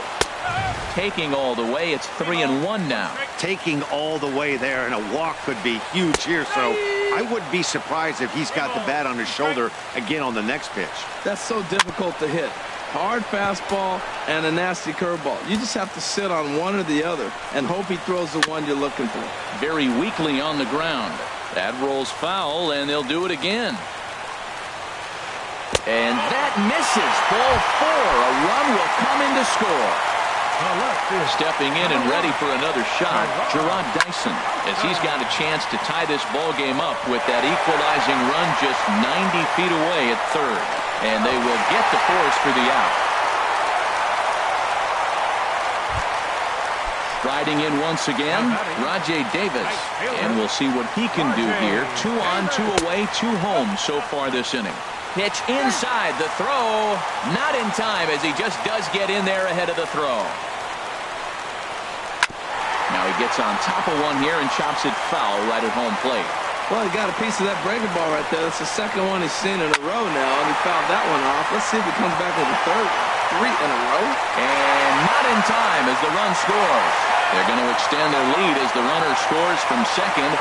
Taking all the way. It's 3-1 now. Taking all the way there, and a walk could be huge here, so I wouldn't be surprised if he's got the bat on his shoulder again on the next pitch. That's so difficult to hit. Hard fastball and a nasty curveball. You just have to sit on one or the other and hope he throws the one you're looking for. Very weakly on the ground. That rolls foul, and they'll do it again. And that misses. Ball 4. A run will come in to score. Stepping in and ready for another shot, Gerard Dyson, as he's got a chance to tie this ball game up with that equalizing run just 90 feet away at third. And they will get the force for the out. Riding in once again, Rajay Davis. And we'll see what he can do here. 2 on, 2 away, 2 home so far this inning. Pitch inside, the throw, not in time as he just does get in there ahead of the throw. Now he gets on top of one here and chops it foul right at home plate. Well, he got a piece of that breaking ball right there. That's the second one he's seen in a row now, and he fouled that one off. Let's see if he comes back with the third. 3 in a row. And not in time as the run scores. They're going to extend their lead as the runner scores from second.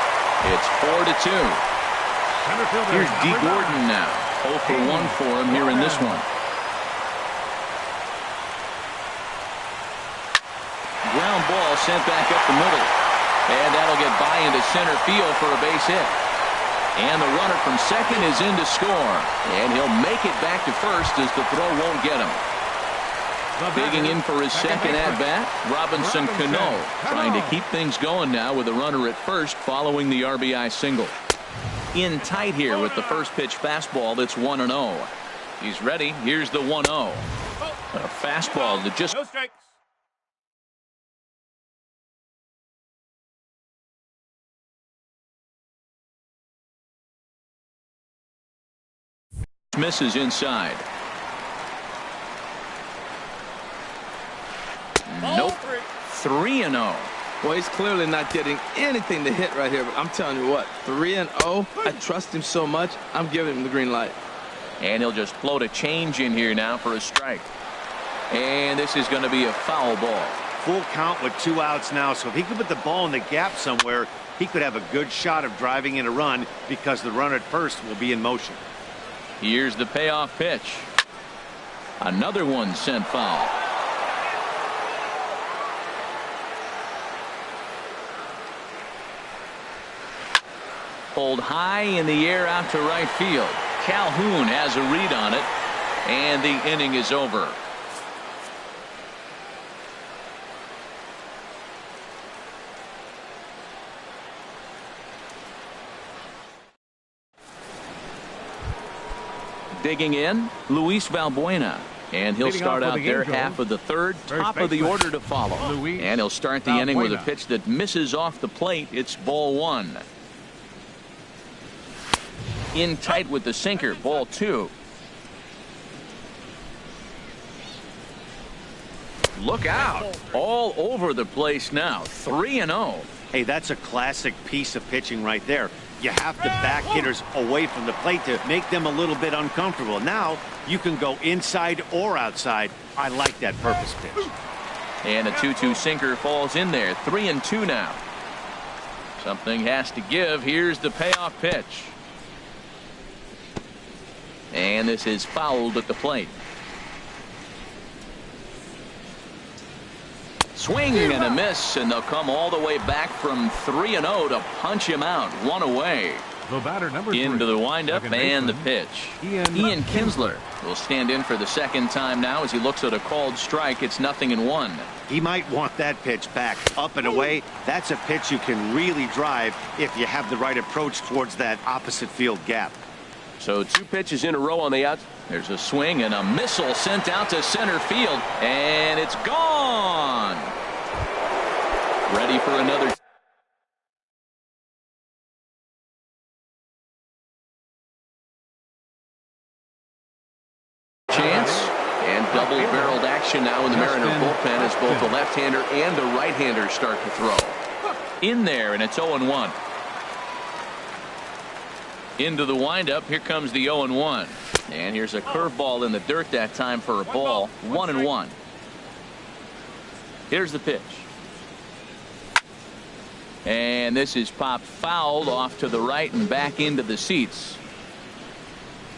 It's 4-2. Here's D. Gordon now. 0 for 1 for him here in this one. Ground ball sent back up the middle. And that'll get by into center field for a base hit. And the runner from second is in to score. And he'll make it back to first as the throw won't get him. Digging in for his second at-bat, Robinson Cano, trying to keep things going now with a runner at first following the RBI single. In tight here with the first pitch fastball that's 1-0. He's ready. Here's the 1-0. A fastball that just... misses inside. Nope. 3-0. Well, he's clearly not getting anything to hit right here, but I'm telling you what, 3-0, I trust him so much, I'm giving him the green light. And he'll just float a change in here now for a strike. And this is going to be a foul ball. Full count with 2 outs now, so if he could put the ball in the gap somewhere, he could have a good shot of driving in a run because the runner at first will be in motion. Here's the payoff pitch. Another one sent foul. Pulled high in the air out to right field. Calhoun has a read on it, and the inning is over. Digging in, Luis Valbuena. And he'll start out their half of the third, top of the order to follow. And he'll start the inning with a pitch that misses off the plate. It's ball 1. In tight with the sinker, ball 2. Look out. All over the place now. 3-0. Hey, that's a classic piece of pitching right there. You have to back hitters away from the plate to make them a little bit uncomfortable. Now you can go inside or outside. I like that purpose pitch. And a 2-2 sinker falls in there. 3-2 now. Something has to give. Here's the payoff pitch. And this is fouled at the plate. Swing and a miss, and they'll come all the way back from 3-0 to punch him out. 1 away. The batter, number 3. Into the windup and the pitch. Ian Kinsler will stand in for the second time now as he looks at a called strike. It's 0-1. He might want that pitch back. Up and away. That's a pitch you can really drive if you have the right approach towards that opposite field gap. So 2 pitches in a row on the out. There's a swing and a missile sent out to center field, and it's gone. Ready for another. Chance, and double-barreled action now in the Mariner bullpen as both the left-hander and the right-hander start to throw. In there, and it's 0-1. Into the windup. Here comes the 0-1. And here's a curveball in the dirt that time for a ball. 1-1. Here's the pitch. And this is popped fouled off to the right and back into the seats.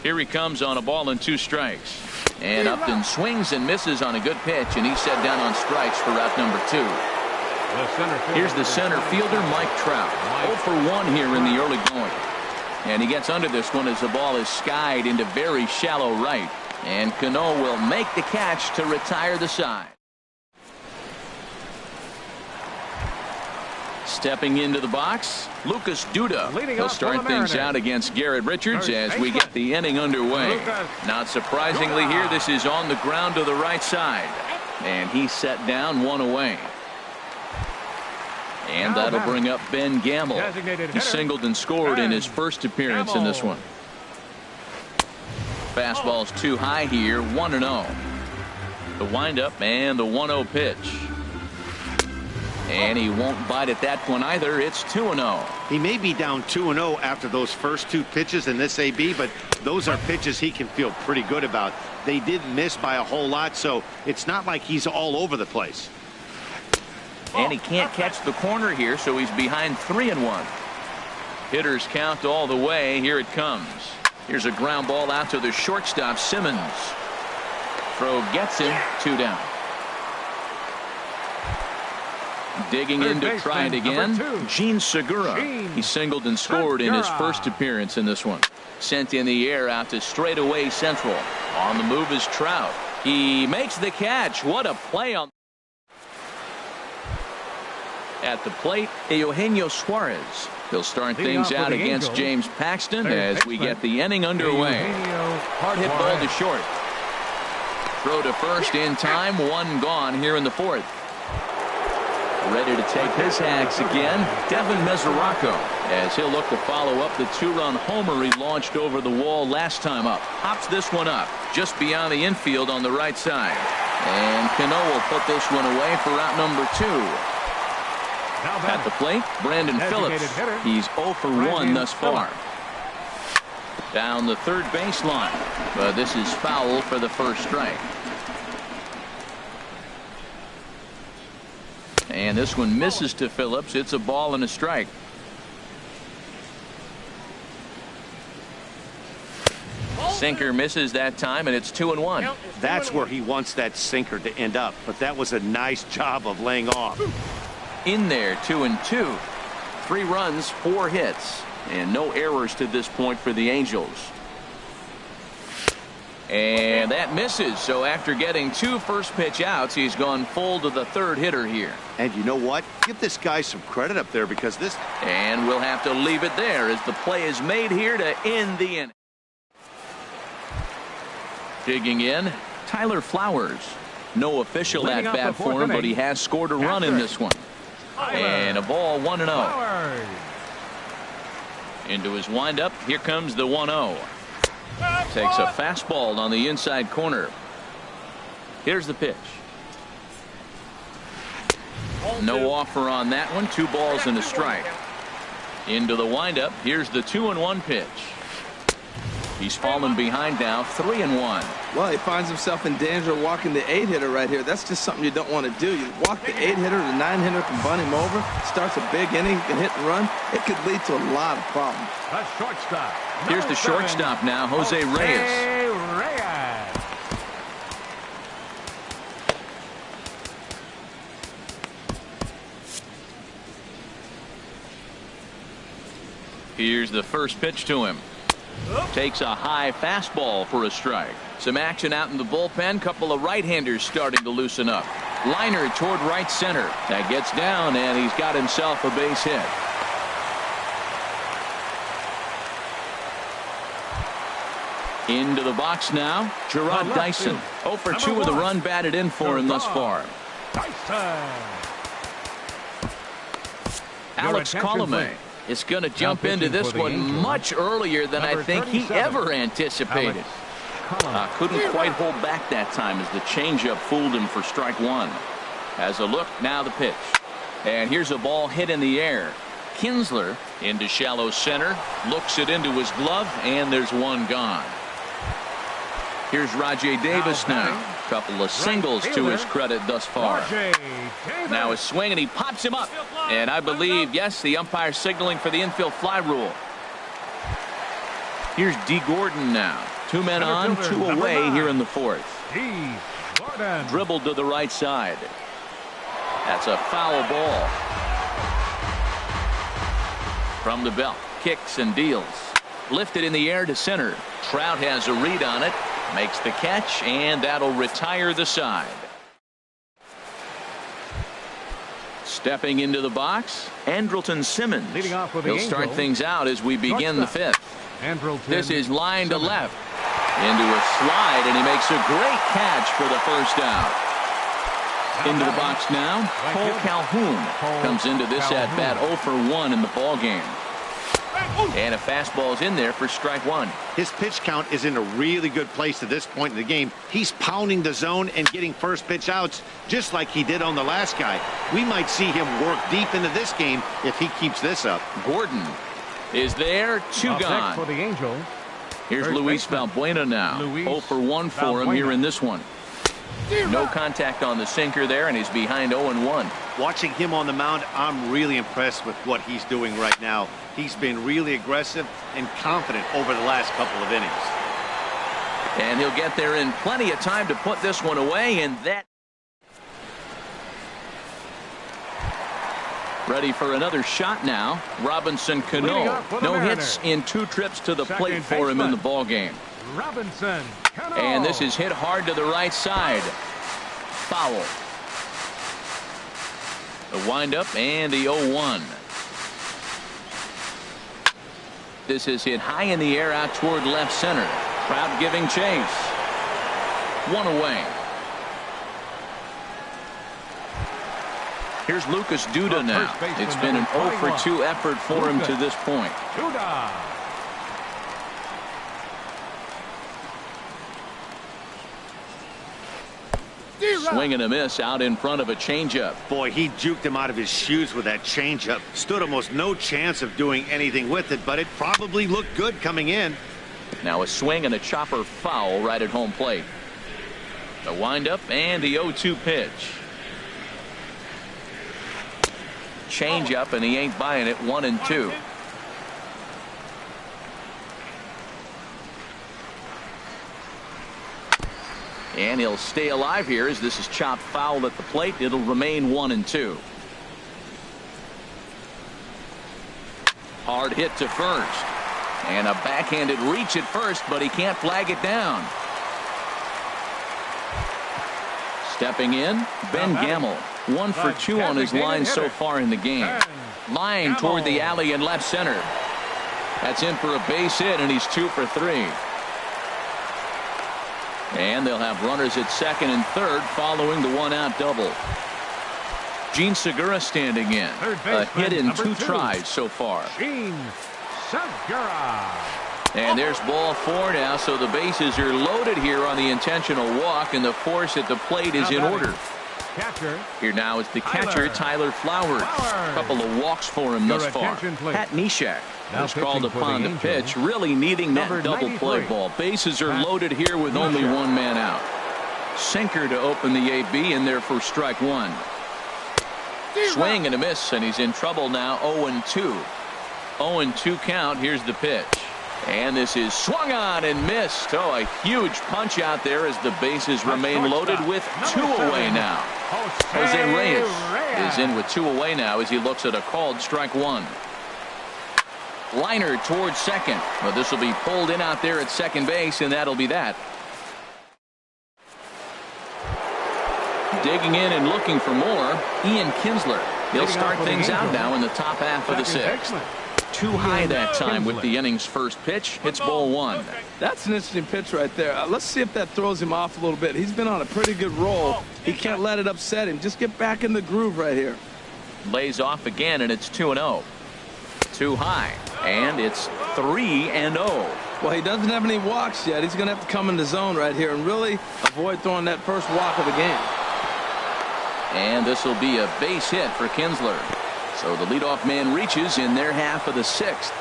Here he comes on a ball and 2 strikes. And Upton swings and misses on a good pitch, and he's set down on strikes for route number 2. Here's the center fielder, Mike Trout. 0 for 1 here in the early going. And he gets under this one as the ball is skied into very shallow right. And Cano will make the catch to retire the side. Stepping into the box, Lucas Duda. He'll start things out against Garrett Richards as we get the inning underway. Not surprisingly here, this is on the ground to the right side. And he's set down, one away. And that'll bring up Ben Gamble. He singled and scored in his first appearance in this one. Fastball's too high here, 1-0. The windup and the 1-0 pitch. And he won't bite at that one either. It's 2-0. He may be down 2-0 after those first two pitches in this AB, but those are pitches he can feel pretty good about. They did miss by a whole lot, so it's not like he's all over the place. And he can't catch the corner here, so he's behind 3-1. Hitters count all the way. Here it comes. Here's a ground ball out to the shortstop, Simmons. Throw gets him, 2 down. Digging in to try it again, Gene Segura. He singled and scored in his first appearance in this one. Sent in the air out to straightaway central. On the move is Trout. He makes the catch. What a play on. At the plate, Eugenio Suarez. He'll start things out against James Paxton as we get the inning underway. Hard hit ball to short. Throw to first in time. 1 gone here in the 4th. Ready to take his hacks again, Devin Mesoraco, as he'll look to follow up the 2-run homer he launched over the wall last time up. Hops this one up just beyond the infield on the right side. And Cano will put this one away for out number 2. At the plate, Brandon Phillips. He's 0 for 1 thus far. Down the third baseline, but this is foul for the first strike. And this one misses to Phillips. It's a ball and a strike. Sinker misses that time, and it's 2-1. That's where he wants that sinker to end up, but that was a nice job of laying off. In there, 2-2. 3 runs, 4 hits, and no errors to this point for the Angels. And that misses. So after getting 2 first pitch outs, he's gone full to the 3rd hitter here. And you know what? Give this guy some credit up there because this. And we'll have to leave it there as the play is made here to end the inning. Digging in, Tyler Flowers. No official at bat for him, but he has scored a run in this one. And a ball, 1-0. Into his windup. Here comes the 1-0. Takes a fastball on the inside corner. Here's the pitch. No offer on that one. 2 balls and a strike. Into the windup. Here's the 2-1 pitch. He's fallen behind now, 3-1. Well, he finds himself in danger of walking the 8-hitter right here. That's just something you don't want to do. You walk the 8-hitter, the 9-hitter can bunt him over. Starts a big inning, can hit and run. It could lead to a lot of problems. A shortstop. Here's the shortstop now, Jose Reyes. Here's the first pitch to him. Takes a high fastball for a strike. Some action out in the bullpen. Couple of right-handers starting to loosen up. Liner toward right center. That gets down, and he's got himself a base hit. Into the box now, Gerard Dyson. 0 for 2 with a run batted in for him thus far. Alex Colomé is going to jump into this one much earlier than I think he ever anticipated. Couldn't quite hold back that time as the changeup fooled him for strike 1. Has a look, now the pitch. And here's a ball hit in the air. Kinsler into shallow center, looks it into his glove, and there's 1 gone. Here's Rajay Davis now. Couple of singles to his credit thus far. Now a swing, and he pops him up. And I believe, yes, the umpire signaling for the infield fly rule. Here's D. Gordon now. 2 men on, 2 away here in the 4th. Dribbled to the right side. That's a foul ball. From the belt, kicks and deals. Lifted in the air to center. Trout has a read on it. Makes the catch, and that'll retire the side. Stepping into the box, Andrelton Simmons. Leading off with the He'll start Angel. things out as we begin the fifth. Andrelton This is line to Simmons. left. Into a slide, and he makes a great catch for the first out. Into the box now, Cole Calhoun comes into this at bat 0 for 1 in the ball game. And a fastball's in there for strike one. His pitch count is in a really good place at this point in the game. He's pounding the zone and getting first pitch outs just like he did on the last guy. We might see him work deep into this game if he keeps this up. Gordon is there, 2 Up next gone. for the Angels. Here's First Luis baseman, Valbuena now. Luis 0 for 1 for him Valbuena. here in this one. No contact on the sinker there, and he's behind 0-1. Watching him on the mound, I'm really impressed with what he's doing right now. He's been really aggressive and confident over the last couple of innings. And he'll get there in plenty of time to put this one away, and that. Ready for another shot now. Robinson Leading Cano. off with a No Mariner. hits in 2 trips to the Second plate for him in baseman. the ball game. Robinson Cano. And this is hit hard to the right side. Foul. The windup and the 0-1. This is hit high in the air out toward left center. Crowd giving chase. 1 away. Here's Lucas Duda now. first baseman, It's been an number 0 for 2 effort for him to Duda. this point. Duda. Swing and a miss out in front of a changeup. Boy, he juked him out of his shoes with that changeup. Stood almost no chance of doing anything with it, but it probably looked good coming in. Now a swing and a chopper foul right at home plate. The windup and the 0-2 pitch. Change up, and he ain't buying it. 1-2. And he'll stay alive here as this is chopped foul at the plate. It'll remain 1-2. Hard hit to first. And a backhanded reach at first, but he can't flag it down. Stepping in, Ben Gamel. 1 for 2 on his line so far in the game. Line toward the alley in left center. That's in for a base hit, and he's 2 for 3. And they'll have runners at second and third following the 1-out double. Gene Segura standing in. A hit in 2 tries so far. Gene Segura. And there's ball 4 now, so the bases are loaded here on the intentional walk, and the force at the plate is in order. Catcher. Here now is the catcher, Tyler Flowers. A couple of walks for him thus far. attention, please. Pat Neshek Now is called pitching for upon the to Angels. pitch, really needing that Number double play 93. ball. Bases are Pat loaded here with only Neshek. 1 man out. Sinker to open the AB, and there for strike 1. Swing and a miss, and he's in trouble now. 0-2. 0-2 count. Here's the pitch. And this is swung on and missed. Oh, a huge punch out there as the bases remain loaded with 2 away now. Jose Reyes is in with 2 away now as he looks at a called strike 1. Liner towards second. Well, this will be pulled in out there at second base, and that'll be that. Digging in and looking for more, Ian Kinsler. He'll start things out now in the top half of the 6th. Too high that time with the inning's first pitch. It's ball 1. That's an interesting pitch right there. Let's see if that throws him off a little bit. He's been on a pretty good roll. He can't let it upset him. Just get back in the groove right here. Lays off again, and it's 2-0. Too high, and it's 3-0. Well, he doesn't have any walks yet. He's going to have to come in the zone right here and really avoid throwing that first walk of the game. And this will be a base hit for Kinsler. So the leadoff man reaches in their half of the 6th.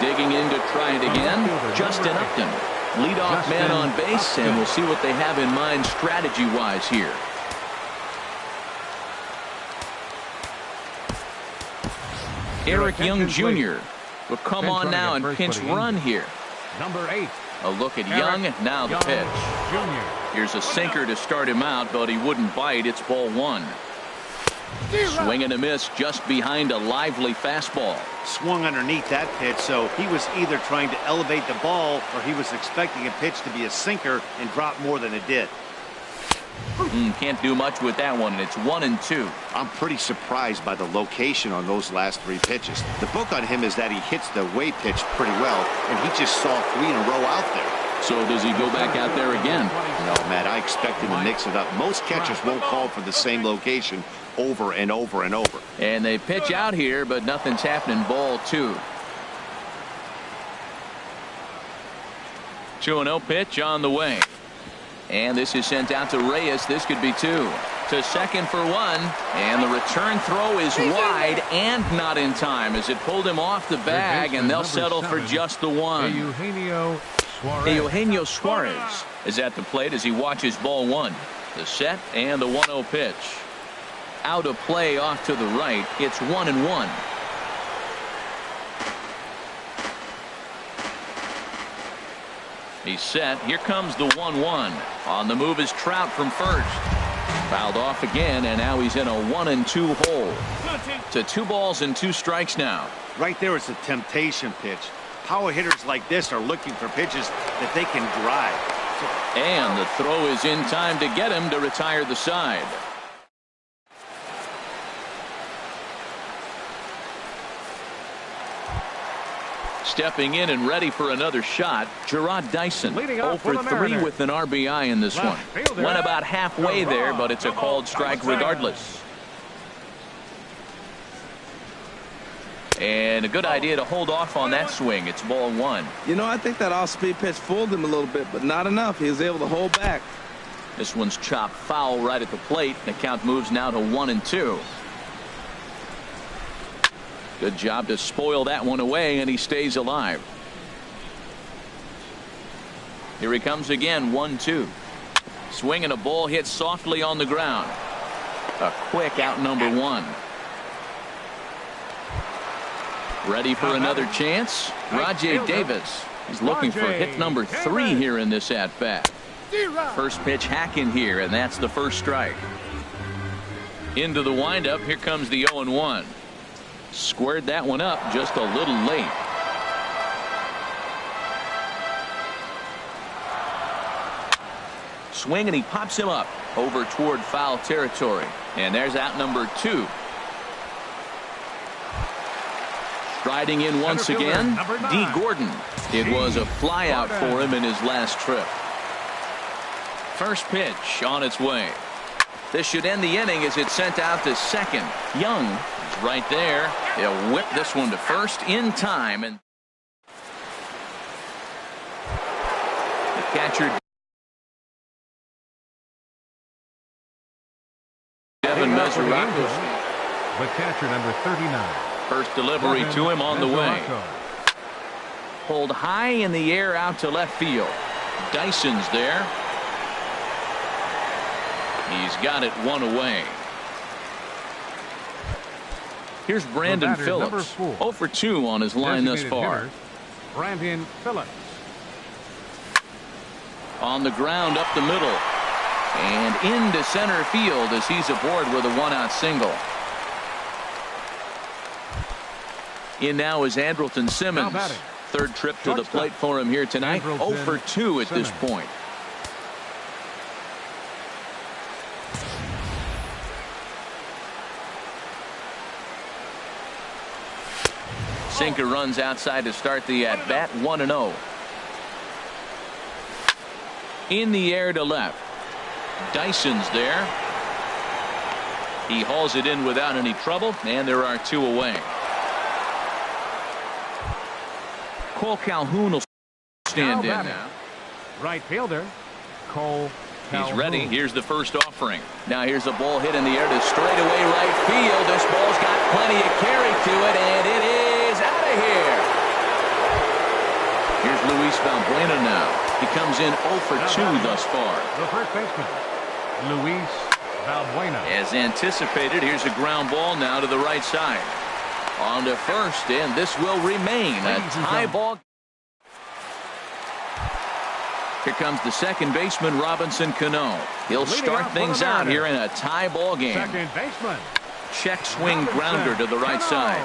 Digging in to try it again, Justin Upton. Leadoff man on base, and we'll see what they have in mind strategy-wise here. Eric Young Jr. will come on now and pinch run here. Number 8. A look at Young, now the pitch. Jr. Here's a sinker to start him out, but he wouldn't bite. It's ball 1. Swing and a miss just behind a lively fastball. Swung underneath that pitch, so he was either trying to elevate the ball or he was expecting a pitch to be a sinker and drop more than it did. Can't do much with that one, and it's 1-2. I'm pretty surprised by the location on those last 3 pitches. The book on him is that he hits the way pitch pretty well, and he just saw 3 in a row out there. So does he go back out there again? No, Matt, I expect him to mix it up. Most catchers won't call for the same location over and over and over. And they pitch out here, but nothing's happening. Ball 2. 2-0 pitch on the way. And this is sent out to Reyes. This could be 2. To second for 1. And the return throw is wide and not in time as it pulled him off the bag, and they'll settle for just the 1. Eugenio Suarez is at the plate as he watches ball 1. The set and the 1-0 pitch. Out of play off to the right. It's 1-1. He's set. Here comes the 1-1. On the move is Trout from first. Fouled off again, and now he's in a 1-2 hole. To 2 balls and 2 strikes now. Right there is a temptation pitch. Power hitters like this are looking for pitches that they can drive. And the throw is in time to get him to retire the side. Stepping in and ready for another shot, Gerard Dyson. 0 for 3 with an RBI in this one. Went about halfway there, but it's a called strike regardless. And a good idea to hold off on that swing. It's ball 1. You know, I think that off-speed pitch fooled him a little bit, but not enough. He was able to hold back. This one's chopped foul right at the plate. The count moves now to 1-2. Good job to spoil that one away, and he stays alive. Here he comes again, 1-2. Swing and a ball hit softly on the ground. A quick out number 1. Ready for another chance? Rajay Davis. He's looking for hit number 3 here in this at-bat. First pitch hacking here, and that's the first strike. Into the windup. Here comes the 0-1. Squared that one up just a little late. Swing, and he pops him up over toward foul territory. And there's out number 2. Striding in once again, D. Gordon. It was a flyout for him in his last trip. First pitch on its way. This should end the inning as it's sent out to second. Young is right there. He'll whip this one to first in time. And the catcher, Devin Mesoraco. The catcher, number 39. First delivery to him on the way. Pulled high in the air out to left field. Dyson's there. He's got it 1 away. Here's Brandon Phillips. 0 for 2 on his line thus far. Brandon Phillips. On the ground up the middle. And into center field as he's aboard with a 1-out single. In now is Andrelton Simmons. Third trip to the plate for him here tonight. 0 for 2 at this point. Sinker runs outside to start the at-bat. 1-0. In the air to left. Dyson's there. He hauls it in without any trouble, and there are 2 away. Cole Calhoun will stand in now. Right fielder, Cole Calhoun. He's ready. Here's the first offering. Now here's a ball hit in the air to straightaway right field. This ball's got plenty of carry to it, and it is out of here. Here's Luis Valbuena now. He comes in 0 for 2 thus far. The first baseman, Luis Valbuena. As anticipated, here's a ground ball now to the right side. On to first, and this will remain a tie ball. Here comes the second baseman, Robinson Cano. He'll start things out here in a tie ball game. Second baseman. Check swing grounder to the right side.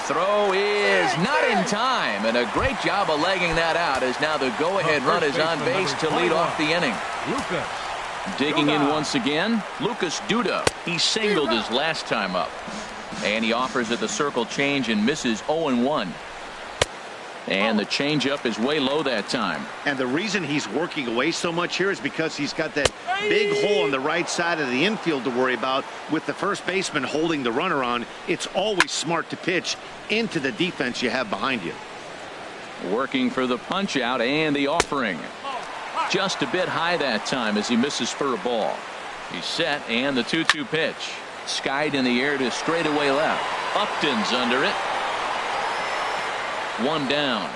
Throw is not in time, and a great job of legging that out as now the go-ahead run is on base to lead off the inning. Lucas Digging in once again, Lucas Duda. He singled his last time up. And he offers at the circle change and misses 0-1. And the changeup is way low that time. And the reason he's working away so much here is because he's got that big hole on the right side of the infield to worry about. With the first baseman holding the runner on, it's always smart to pitch into the defense you have behind you. Working for the punch out and the offering. Just a bit high that time as he misses for a ball. He's set and the 2-2 pitch. Skied in the air to straightaway left. Upton's under it. One down.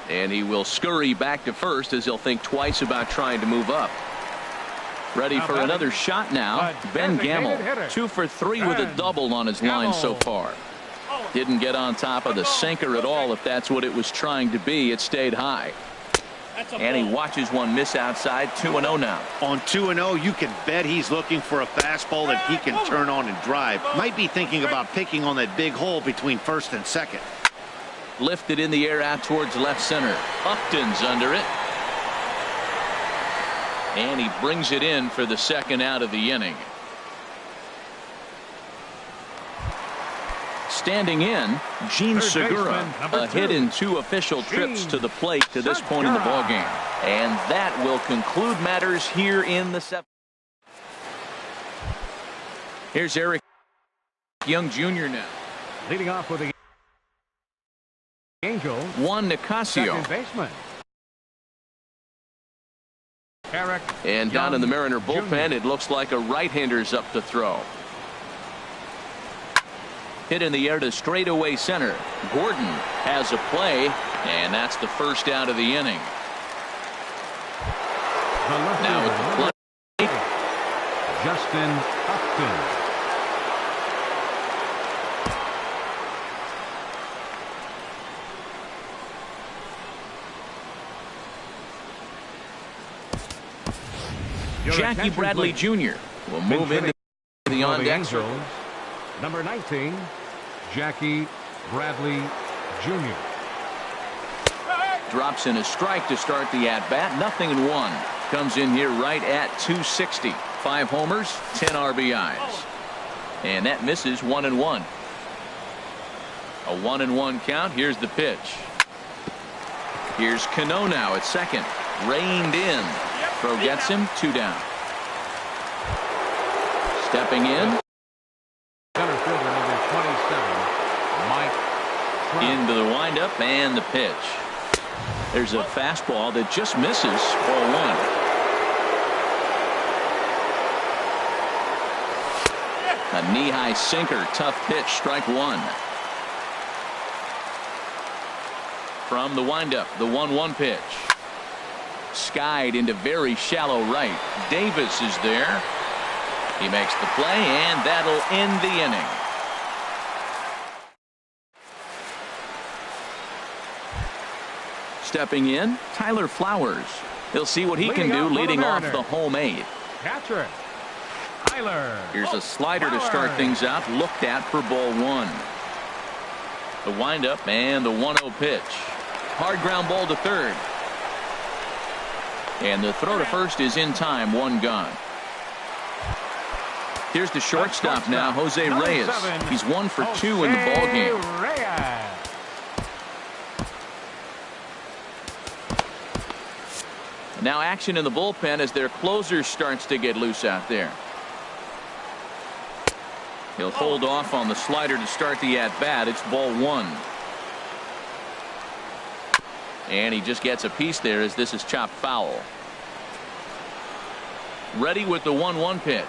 And he will scurry back to first as he'll think twice about trying to move up. Ready for another shot now. Ben Gamble, 2 for 3 with a double on his line so far. Didn't get on top of the sinker at all. If that's what it was trying to be, it stayed high. And he watches one miss outside. 2-0 now. On 2-0, you can bet he's looking for a fastball that he can turn on and drive. Might be thinking about picking on that big hole between first and second. Lifted in the air out towards left center. Upton's under it. And he brings it in for the second out of the inning. Standing in, Gene Segura, a hit in 2 official trips to the plate to this point in the ballgame. And that will conclude matters here in the 7th. Here's Eric Young Jr. now. Leading off with the Angels. Juan Nicasio. Second baseman. Eric And down in the Mariner bullpen, Jr. it looks like a right-hander's up to throw. Hit in the air to straightaway center. Gordon has a play, and that's the first out of the inning. Now at the plate, Justin Upton. Jackie Bradley Jr. will move into the on-deck circle. Number 19, Jackie Bradley Jr. Drops in a strike to start the at-bat. 0-1. Comes in here right at 260. 5 homers, 10 RBIs. And that misses 1-1. A 1-1 count. Here's the pitch. Here's Cano now at second. Reined in. Throw gets him. 2 down. Stepping in. Center fielder number 27, Mike Trout. Into the windup and the pitch. There's a fastball that just misses. Ball 1. A knee-high sinker. Tough pitch. Strike 1. From the windup, the 1-1 pitch. Skied into very shallow right. Davis is there. He makes the play, and that'll end the inning. Stepping in, Tyler Flowers. He'll see what he can do leading off the home 8. Catcher, Tyler. Here's a slider to start things out. Looked at for ball 1. The windup and the 1-0 pitch. Hard ground ball to third. And the throw to first is in time. 1 gone. Here's the shortstop now, Jose Reyes. He's 1 for 2 in the ballgame. Now action in the bullpen as their closer starts to get loose out there. He'll hold off on the slider to start the at-bat. It's ball 1. And he just gets a piece there as this is chopped foul. Ready with the 1-1 pitch.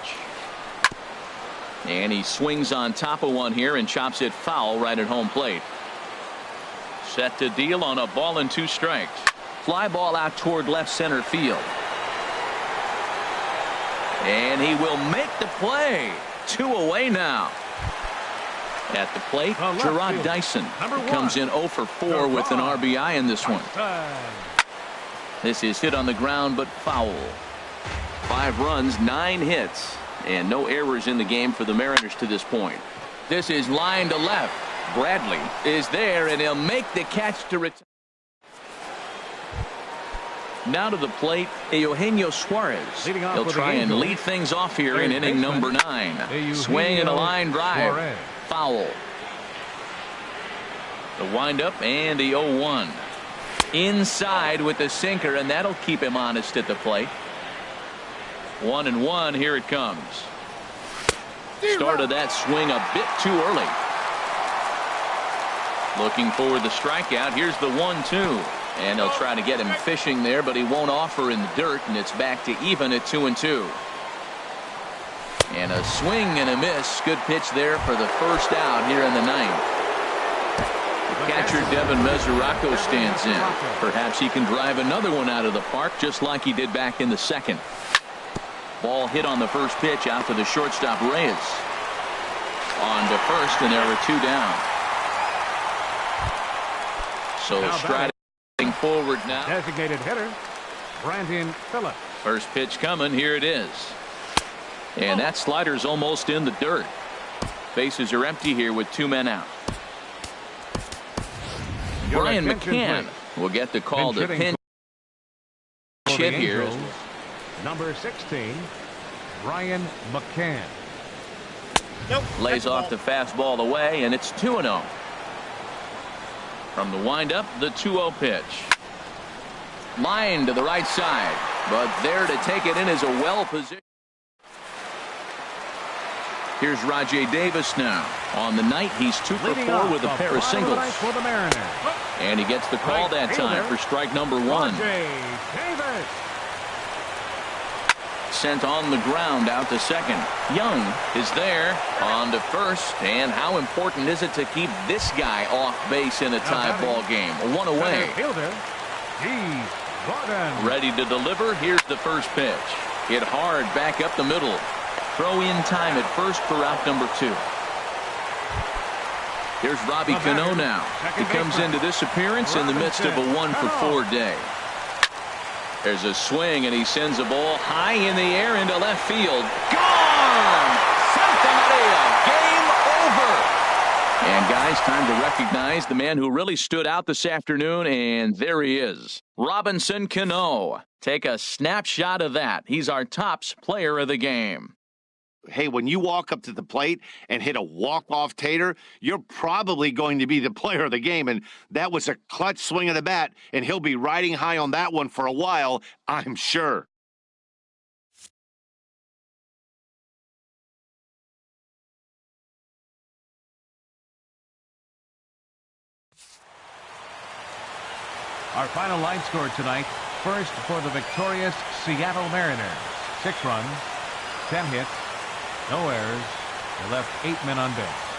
And he swings on top of one here and chops it foul right at home plate. Set to deal on a ball and 2 strikes. Fly ball out toward left center field. And he will make the play. 2 away now. At the plate, Gerard Dyson comes in 0 for 4 with an RBI in this one. This is hit on the ground but foul. 5 runs, 9 hits, and no errors in the game for the Mariners to this point. This is line to left. Bradley is there, and he'll make the catch to retire. Now to the plate, Eugenio Suarez. Leading off He'll with try the and Angels, lead things off here third in inning baseman, number 9. Eugenio Swing and a line drive. Suarez. Foul. The windup and the 0-1. Inside with the sinker, and that'll keep him honest at the plate. 1-1. Here it comes. Started that swing a bit too early. Looking for the strikeout. Here's the 1-2. And they'll try to get him fishing there, but he won't offer in the dirt, and it's back to even at 2-2. And a swing and a miss. Good pitch there for the first out here in the 9th. The catcher Devin Mesoraco stands in. Perhaps he can drive another one out of the park just like he did back in the 2nd. Ball hit on the first pitch out to the shortstop Reyes. On to first, and there were 2 down. So striding forward now. Designated hitter, Brandon Phillips. First pitch coming. Here it is. And that slider's almost in the dirt. Bases are empty here with 2 men out. Brian McCann will get the call to pinch hit here. Number 16, Brian McCann. Lays off the fastball away, and it's 2-0. From the windup, the 2-0 pitch. Line to the right side, but there to take it in is a well position. Here's Rajay Davis now. On the night, he's 2 for 4 with a pair of singles. And he gets the call that time for strike number 1. Sent on the ground out to second. Young is there on to first. And how important is it to keep this guy off base in a tie ball game? 1 away. Ready to deliver. Here's the first pitch. Hit hard back up the middle. Throw in time at first for out number 2. Here's Robbie Cano now. He comes into this appearance in the midst of a 1 for 4 day. There's a swing, and he sends a ball high in the air into left field. Gone! Santa Maria, game over! And guys, time to recognize the man who really stood out this afternoon, and there he is. Robinson Cano. Take a snapshot of that. He's our tops player of the game. Hey, when you walk up to the plate and hit a walk-off tater, you're probably going to be the player of the game. And that was a clutch swing of the bat, and he'll be riding high on that one for a while, I'm sure. Our final line score tonight. First for the victorious Seattle Mariners. 6 runs, 10 hits, no errors. They left 8 men on base.